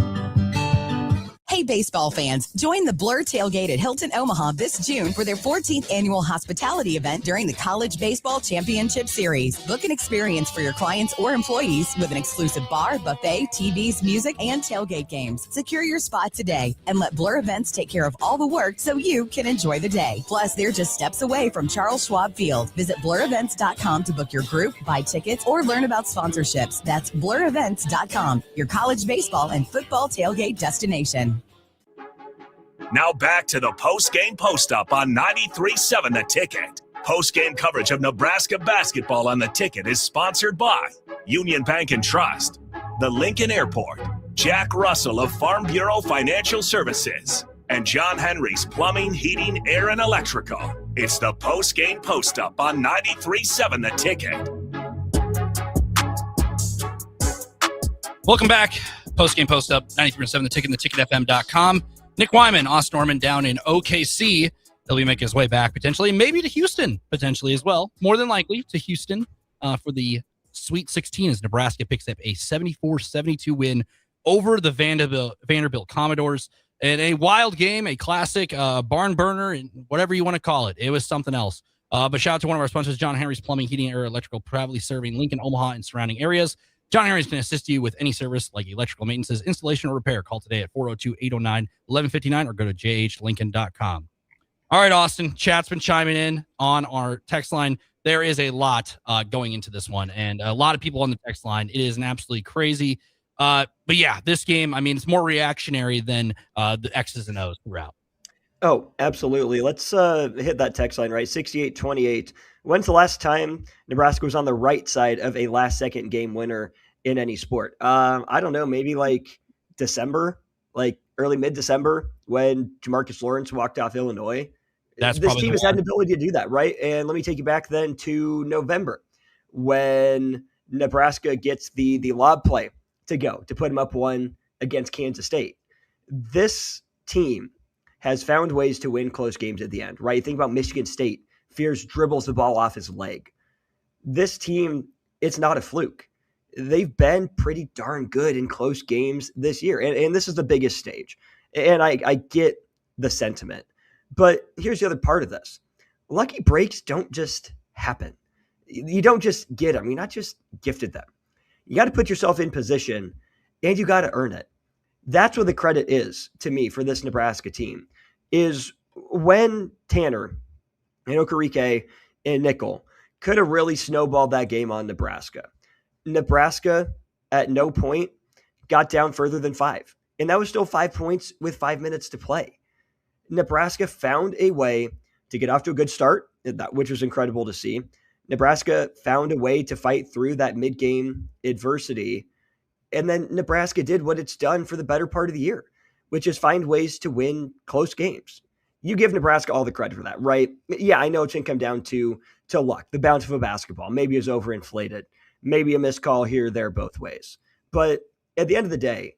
Hey, baseball fans, join the Blur Tailgate at Hilton Omaha this June for their 14th annual hospitality event during the College Baseball Championship Series. Book an experience for your clients or employees with an exclusive bar, buffet, TVs, music, and tailgate games. Secure your spot today and let Blur Events take care of all the work so you can enjoy the day. Plus, they're just steps away from Charles Schwab Field. Visit blurevents.com to book your group, buy tickets, or learn about sponsorships. That's blurevents.com, your college baseball and football tailgate destination. Now back to the post-game post-up on 93.7 The Ticket. Post-game coverage of Nebraska basketball on The Ticket is sponsored by Union Bank and Trust, the Lincoln Airport, Jack Russell of Farm Bureau Financial Services, and John Henry's Plumbing, Heating, Air, and Electrical. It's the post-game post-up on 93.7 The Ticket. Welcome back. Post-game post-up, 93.7 The Ticket and theticketfm.com. Nick Wyman, Austin Norman down in OKC. He'll be making his way back potentially, maybe to Houston potentially as well. More than likely to Houston for the Sweet 16 as Nebraska picks up a 74-72 win over the Vanderbilt Commodores. And a wild game, a classic barn burner, and whatever you want to call it. It was something else. But shout out to one of our sponsors, John Henry's Plumbing, Heating, Air, Electrical, proudly serving Lincoln, Omaha, and surrounding areas. John Henry's can assist you with any service like electrical maintenance, installation, or repair. Call today at 402-809-1159 or go to jhlincoln.com. All right, Austin, chat's been chiming in on our text line. There is a lot going into this one, and a lot of people on the text line. It is an absolutely crazy. But yeah, this game, I mean, it's more reactionary than the X's and O's throughout. Oh, absolutely. Let's hit that text line, right? 68-28. When's the last time Nebraska was on the right side of a last-second game winner in any sport? I don't know, maybe like December, like early mid-December when Jamarcus Lawrence walked off Illinois. This team has had an ability to do that, right? And let me take you back then to November when Nebraska gets the lob play to go to put them up one against Kansas State. This team has found ways to win close games at the end, right? Think about Michigan State Fears dribbles the ball off his leg. This team, it's not a fluke. They've been pretty darn good in close games this year. And this is the biggest stage. And I get the sentiment. But here's the other part of this. Lucky breaks don't just happen. You don't just get them. You're not just gifted them. You got to put yourself in position, and you got to earn it. That's what the credit is to me for this Nebraska team, is when Tanner and Okereke and Nickel could have really snowballed that game on Nebraska. Nebraska at no point got down further than 5. And that was still 5 points with 5 minutes to play. Nebraska found a way to get off to a good start, which was incredible to see. Nebraska found a way to fight through that mid-game adversity. And then Nebraska did what it's done for the better part of the year, which is find ways to win close games. You give Nebraska all the credit for that, right? Yeah, I know it's going to come down to luck, the bounce of a basketball. Maybe it's overinflated. Maybe a missed call here or there both ways. But at the end of the day,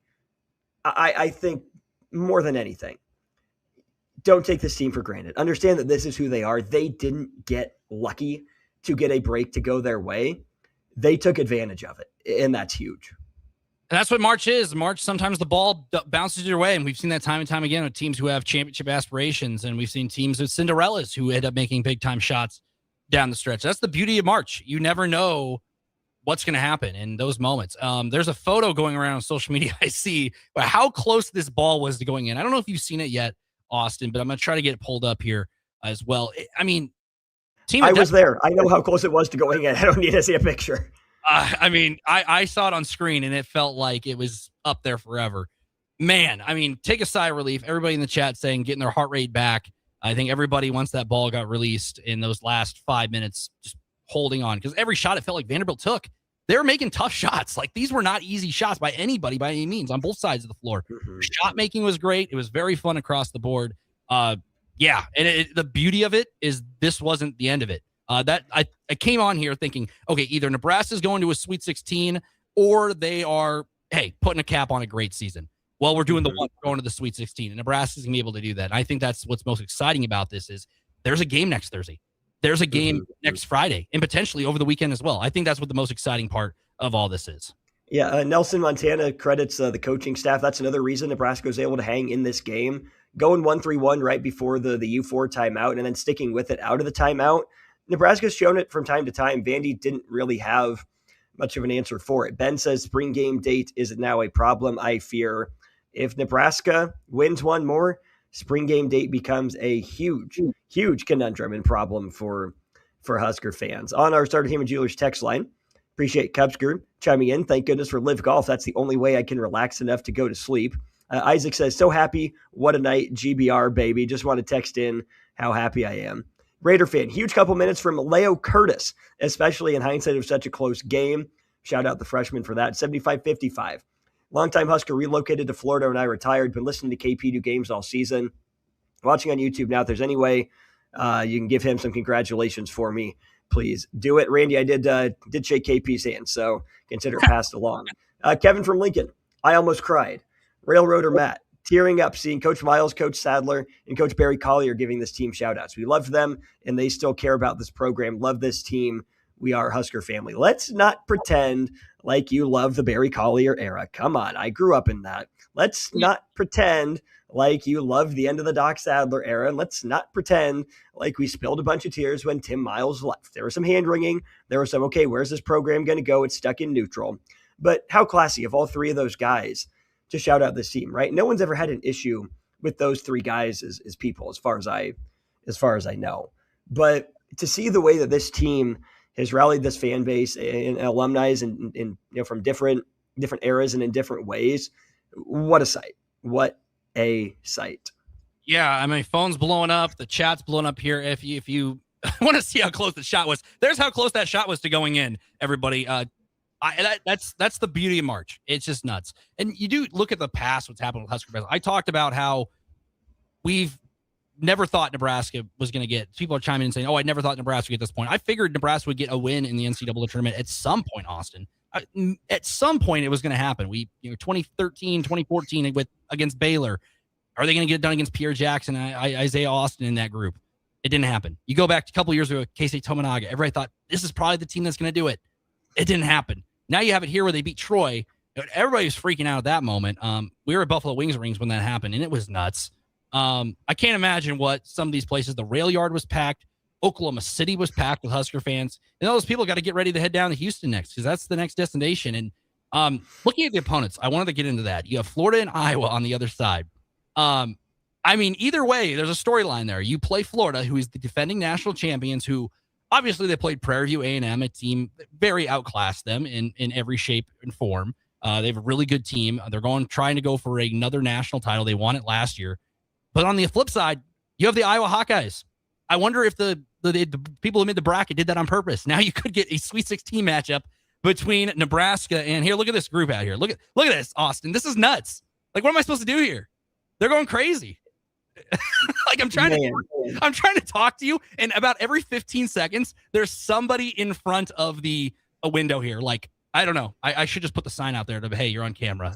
I think more than anything, don't take this team for granted. Understand that this is who they are. They didn't get lucky to get a break to go their way. They took advantage of it, and that's huge. And that's what March is. March, sometimes the ball bounces your way, and we've seen that time and time again with teams who have championship aspirations, and we've seen teams with Cinderellas who end up making big-time shots down the stretch. That's the beauty of March. You never know what's going to happen in those moments. There's a photo going around on social media I see about how close this ball was to going in. I don't know if you've seen it yet, Austin, but I'm going to try to get it pulled up here as well. I was there. I know how close it was to going in. I don't need to see a picture. I saw it on screen, and it felt like it was up there forever. Man, take a sigh of relief. Everybody in the chat saying getting their heart rate back. I think everybody, once that ball got released in those last 5 minutes, just holding on. Because every shot it felt like Vanderbilt took, they were making tough shots. Like, these were not easy shots by anybody, by any means, on both sides of the floor. Mm-hmm. Shot making was great. It was very fun across the board. Yeah, and the beauty of it is this wasn't the end of it. I came on here thinking, okay, either Nebraska's going to a Sweet 16 or they are, putting a cap on a great season. Well, we're doing the one going to the Sweet 16, and Nebraska's going to be able to do that. And I think that's what's most exciting about this is there's a game next Thursday. There's a game next Friday, and potentially over the weekend as well. I think that's what the most exciting part of all this is. Yeah, Nelson Montana credits the coaching staff. That's another reason Nebraska was able to hang in this game, going 1-3-1 right before the U4 timeout, and then sticking with it out of the timeout. Nebraska's shown it from time to time. Vandy didn't really have much of an answer for it. Ben says spring game date is now a problem. I fear if Nebraska wins one more, spring game date becomes a huge, huge conundrum and problem for Husker fans. On our Starter Heyman Jewelers text line, appreciate Cubsker chiming in. Thank goodness for Live Golf. That's the only way I can relax enough to go to sleep. Isaac says, so happy. What a night. GBR, baby. Just want to text in how happy I am. Raider fan, huge couple minutes from Leo Curtis, especially in hindsight of such a close game. Shout out the freshman for that. 75-55. Longtime Husker relocated to Florida when I retired. Been listening to KP do games all season. Watching on YouTube now. If there's any way you can give him some congratulations for me, please do it. Randy, I did shake KP's hand, so consider it passed along. Kevin from Lincoln, I almost cried. Railroader Matt, tearing up seeing Coach Miles, Coach Sadler, and Coach Barry Collier giving this team shout-outs. We loved them, and they still care about this program. Love this team. We are Husker family. Let's not pretend like you love the Barry Collier era. Come on, I grew up in that. Let's not pretend like you love the end of the Doc Sadler era, and let's not pretend like we spilled a bunch of tears when Tim Miles left. There was some hand-wringing. There was some, okay, where's this program going to go? It's stuck in neutral. But how classy of all three of those guys to shout out this team, right? No one's ever had an issue with those three guys as people, as far as I know. But to see the way that this team has rallied this fan base and alumni and from different eras and in different ways, what a sight! What a sight! Yeah, phone's blowing up, the chat's blowing up here. If you want to see how close the shot was, there's how close that shot was to going in. Everybody, that's the beauty of March. It's just nuts. And you do look at the past, what's happened with Husker basketball. I talked about how we've never thought Nebraska was going to get. People are chiming in saying, "Oh, I never thought Nebraska would get this point." I figured Nebraska would get a win in the NCAA tournament at some point. Austin, at some point, it was going to happen. 2013, 2014 against Baylor. Are they going to get it done against Pierre Jackson and Isaiah Austin in that group? It didn't happen. You go back a couple years ago, K-State Tourmanent. Everybody thought this is probably the team that's going to do it. It didn't happen. Now you have it here where they beat Troy. Everybody was freaking out at that moment. We were at Buffalo Wings Rings when that happened, and it was nuts. I can't imagine what some of these places, the rail yard was packed. Oklahoma City was packed with Husker fans. And all those people got to get ready to head down to Houston next because that's the next destination. And looking at the opponents, I wanted to get into that. You have Florida and Iowa on the other side. I mean, either way, there's a storyline there. You play Florida, who is the defending national champions, who obviously they played Prairie View A&M, a team that very outclassed them in every shape and form. They have a really good team. They're trying to go for another national title. They won it last year. But on the flip side, you have the Iowa Hawkeyes. I wonder if the people who made the bracket did that on purpose. Now you could get a Sweet 16 matchup between Nebraska and here. Look at this group out here. Look at this, Austin. This is nuts. Like, what am I supposed to do here? They're going crazy. Like I'm trying to talk to you, and about every 15 seconds, there's somebody in front of a window here. Like, I don't know. I should just put the sign out there to, hey, you're on camera.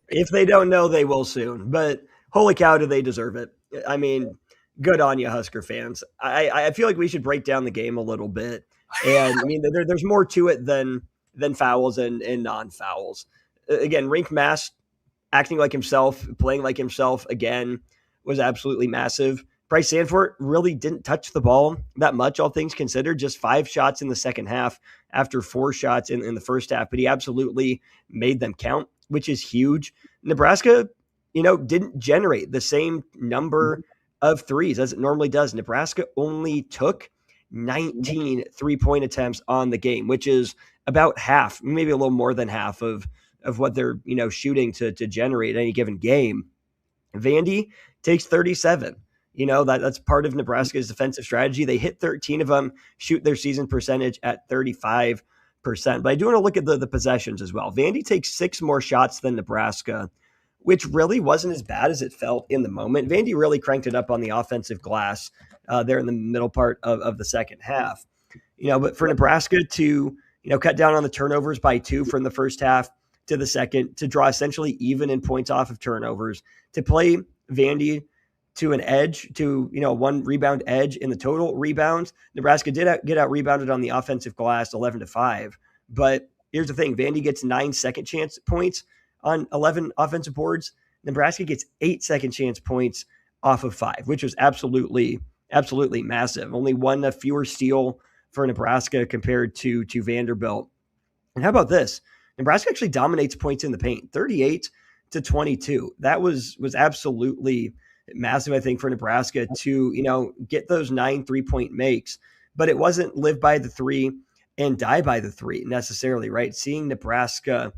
If they don't know, they will soon. But holy cow, do they deserve it? I mean, good on you, Husker fans. I feel like we should break down the game a little bit. And I mean, there's more to it than fouls and non-fouls. Again, Rink Mast acting like himself, playing like himself again was absolutely massive. Bryce Sanford really didn't touch the ball that much, all things considered, just 5 shots in the second half after 4 shots in the first half, but he absolutely made them count, which is huge. Nebraska, didn't generate the same number of threes as it normally does. Nebraska only took 19 3-point attempts on the game, which is about half, maybe a little more than half of what they're, shooting to generate any given game. Vandy takes 37. That's part of Nebraska's defensive strategy. They hit 13 of them, shoot their season percentage at 35%. But I do want to look at the possessions as well. Vandy takes 6 more shots than Nebraska, which really wasn't as bad as it felt in the moment. Vandy really cranked it up on the offensive glass there in the middle part of the second half. But for Nebraska to, cut down on the turnovers by 2 from the first half to the second, to draw essentially even in points off of turnovers, to play Vandy to an edge, to 1 rebound edge in the total rebounds. Nebraska did get out rebounded on the offensive glass 11-5. But here's the thing: Vandy gets 9 second chance points on 11 offensive boards. Nebraska gets 8 second chance points off of 5, which was absolutely massive. Only 1 fewer steal for Nebraska compared to Vanderbilt. And how about this? Nebraska actually dominates points in the paint, 38-22. That was absolutely massive, I think, for Nebraska to, get those 9 3-point makes, but it wasn't live by the 3 and die by the 3 necessarily, right? Seeing Nebraska,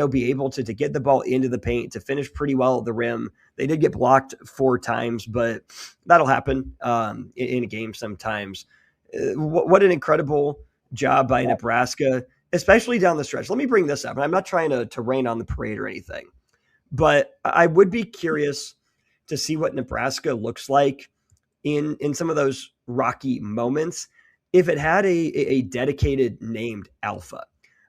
be able to get the ball into the paint, to finish pretty well at the rim. They did get blocked 4 times, but that'll happen in a game sometimes. What an incredible job by Nebraska, especially down the stretch. Let me bring this up. And I'm not trying to rain on the parade or anything, but I would be curious to see what Nebraska looks like in some of those rocky moments if it had a dedicated named alpha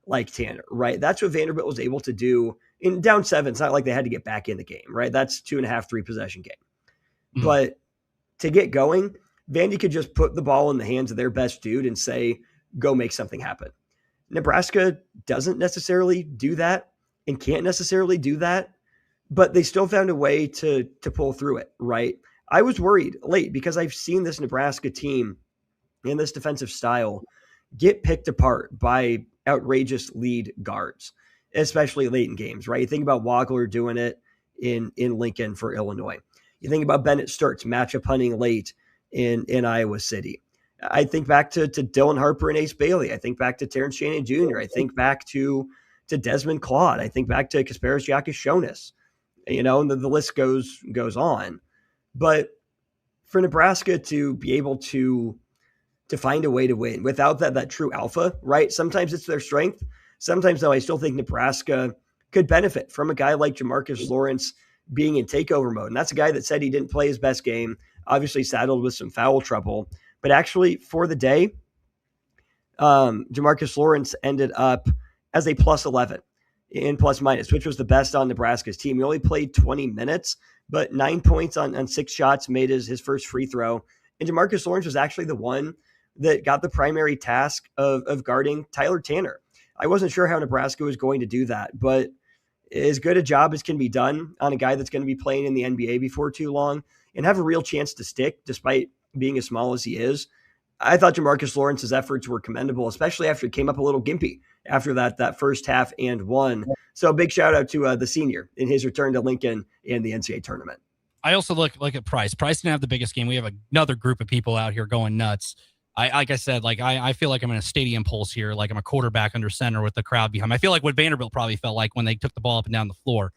like Tanner, right? That's what Vanderbilt was able to do in down 7. It's not like they had to get back in the game, right? That's 2.5, 3 possession game. Mm-hmm. But to get going, Vandy could just put the ball in the hands of their best dude and say, go make something happen. Nebraska doesn't necessarily do that and can't necessarily do that, but they still found a way to pull through it, right? I was worried late because I've seen this Nebraska team in this defensive style get picked apart by outrageous lead guards, especially late in games, right? You think about Wagler doing it in Lincoln for Illinois. You think about Bennett Sturts matchup hunting late in Iowa City. I think back to Dylan Harper and Ace Bailey. I think back to Terrence Shannon Jr. I think back to Desmond Claude. I think back to Kasparis Yakishonis, and the list goes on. But for Nebraska to be able to find a way to win without that true alpha, right? Sometimes it's their strength. Sometimes, though, I still think Nebraska could benefit from a guy like Jamarcus Lawrence being in takeover mode. And that's a guy that said he didn't play his best game, obviously saddled with some foul trouble. But actually, for the day, Jamarcus Lawrence ended up as a plus 11 in plus minus, which was the best on Nebraska's team. He only played 20 minutes, but 9 points on 6 shots, made his first free throw And Jamarcus Lawrence was actually the one that got the primary task of guarding Tyler Tanner. I wasn't sure how Nebraska was going to do that, but as good a job as can be done on a guy that's going to be playing in the NBA before too long and have a real chance to stick despite being as small as he is. I thought Jamarcus Lawrence's efforts were commendable, especially after he came up a little gimpy after that first half and won. So big shout out to the senior in his return to Lincoln in the NCAA tournament. I also look at Price. Price didn't have the biggest game. We have another group of people out here going nuts. I feel like I'm in a stadium pulse here, like I'm a quarterback under center with the crowd behind me. I feel like what Vanderbilt probably felt like when they took the ball up and down the floor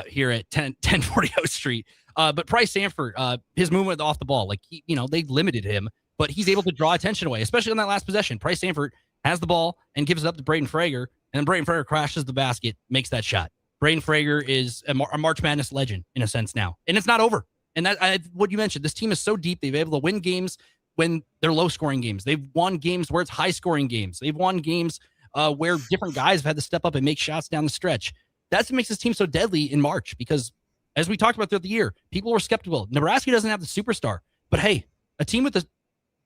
here at 1040 O Street. But Price Sanford, his movement off the ball, they limited him, but he's able to draw attention away, especially on that last possession. Price Sanford has the ball and gives it up to Braden Frager, and then Braden Frager crashes the basket, makes that shot. Braden Frager is a March Madness legend in a sense now, and it's not over. And what you mentioned, this team is so deep. They've been able to win games when they're low-scoring games. They've won games where it's high-scoring games. They've won games where different guys have had to step up and make shots down the stretch. That's what makes this team so deadly in March because, as we talked about throughout the year, people were skeptical. Nebraska doesn't have the superstar. But, hey, a team that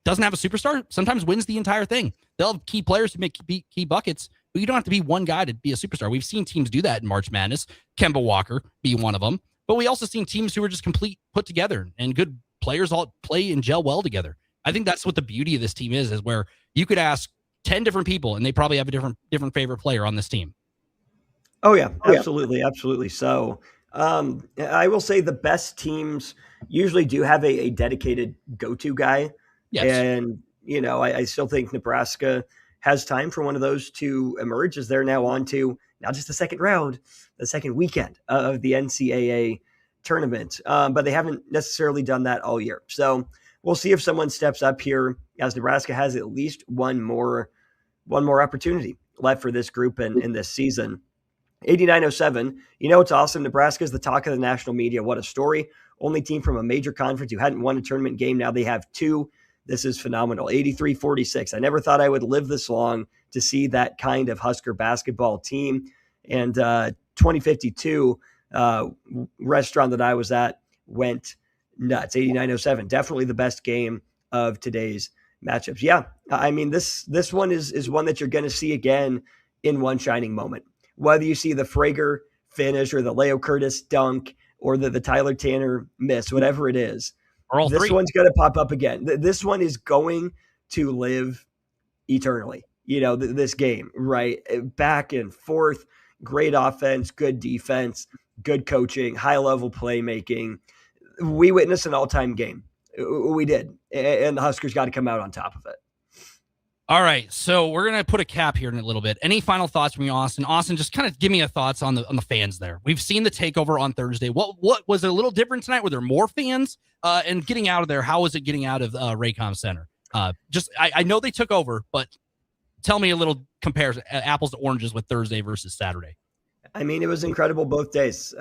doesn't have a superstar sometimes wins the entire thing. They'll have key players who make key buckets, but you don't have to be one guy to be a superstar. We've seen teams do that in March Madness. Kemba Walker be one of them. But we also seen teams who are just put together, and good players all play and gel well together. I think that's what the beauty of this team is where you could ask 10 different people and they probably have a different favorite player on this team. Oh yeah, absolutely. Absolutely. So I will say the best teams usually do have a dedicated go-to guy. Yes. And, I still think Nebraska has time for one of those to emerge as they're now on to not just the second round, the second weekend of the NCAA tournament. But they haven't necessarily done that all year. So we'll see if someone steps up here as Nebraska has at least one more opportunity left for this group in this season. 8907, it's awesome. Nebraska is the talk of the national media. What a story. Only team from a major conference who hadn't won a tournament game. Now they have two. This is phenomenal. 83-46. I never thought I would live this long to see that kind of Husker basketball team. And 2052 restaurant that I was at went nuts. 8907, definitely the best game of today's matchups. Yeah, I mean, this one is one that you're going to see again in one shining moment. Whether you see the Frager finish or the Leo Curtis dunk or the Tyler Tanner miss, whatever it is, this one's going to pop up again. This one is going to live eternally. This game, right? Back and forth, great offense, good defense, good coaching, high-level playmaking. We witnessed an all-time game. We did. And the Huskers got to come out on top of it. All right, so we're going to put a cap here in a little bit. Any final thoughts from you, Austin? Austin, just kind of give me your thoughts on the fans there. We've seen the takeover on Thursday. What was it a little different tonight? Were there more fans? And getting out of there, how was it getting out of Raycom Center? I know they took over, but tell me a little comparison, apples to oranges with Thursday versus Saturday. I mean, it was incredible both days.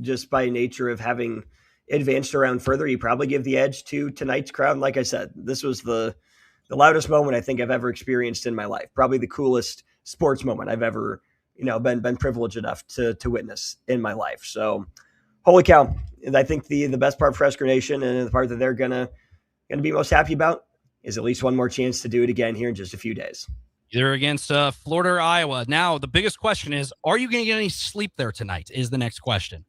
Just by nature of having advanced around further, you probably give the edge to tonight's crowd. And like I said, this was the loudest moment I think I've ever experienced in my life. Probably the coolest sports moment I've ever, been privileged enough to witness in my life. So, holy cow! I think the best part for Husker Nation and the part that they're gonna be most happy about is at least one more chance to do it again here in just a few days. Either against Florida or Iowa. Now, the biggest question is: are you going to get any sleep there tonight? Is the next question.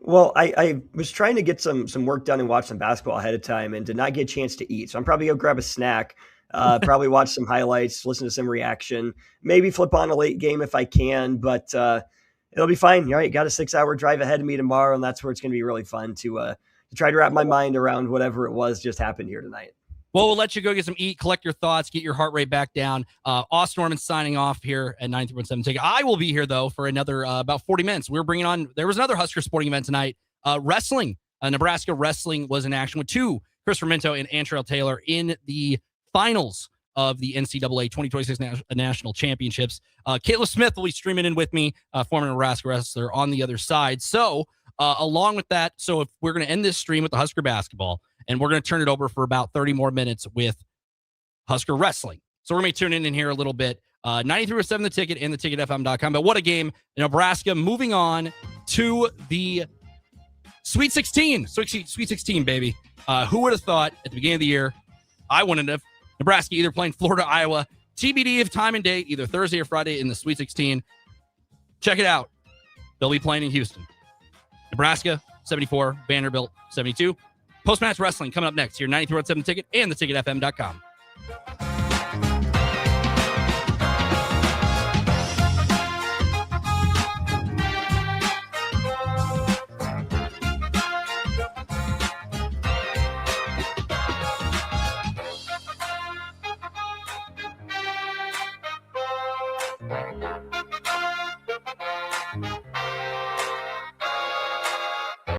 Well, I was trying to get some work done and watch some basketball ahead of time and did not get a chance to eat. So I'm probably going to grab a snack, probably watch some highlights, listen to some reaction, maybe flip on a late game if I can, but it'll be fine. All right, got a 6-hour drive ahead of me tomorrow, and that's where it's going to be really fun to try to wrap my mind around whatever it was just happened here tonight. Well, we'll let you go get some eat, collect your thoughts, get your heart rate back down. Austin Norman signing off here at 93.7 Ticket. I will be here, though, for another about 40 minutes. We're bringing on, there was another Husker sporting event tonight. Wrestling. Nebraska wrestling was in action with two, Christopher Minto and Antrell Taylor, in the finals of the NCAA 2026 National Championships. Kayla Smith will be streaming in with me, former Nebraska wrestler, on the other side. So, along with that, if we're going to end this stream with the Husker basketball, and we're going to turn it over for about 30 more minutes with Husker wrestling. So we're going to be tuning in here a little bit. 93.7 The Ticket and theticketfm.com. But what a game. Nebraska moving on to the Sweet 16. Sweet 16, baby. Who would have thought at the beginning of the year, I wouldn't have, Nebraska either playing Florida, Iowa, TBD of time and date, either Thursday or Friday in the Sweet 16. Check it out. They'll be playing in Houston. Nebraska, 74, Vanderbilt, 72. Post-match wrestling coming up next here, 93.7 Ticket and theticketfm.com.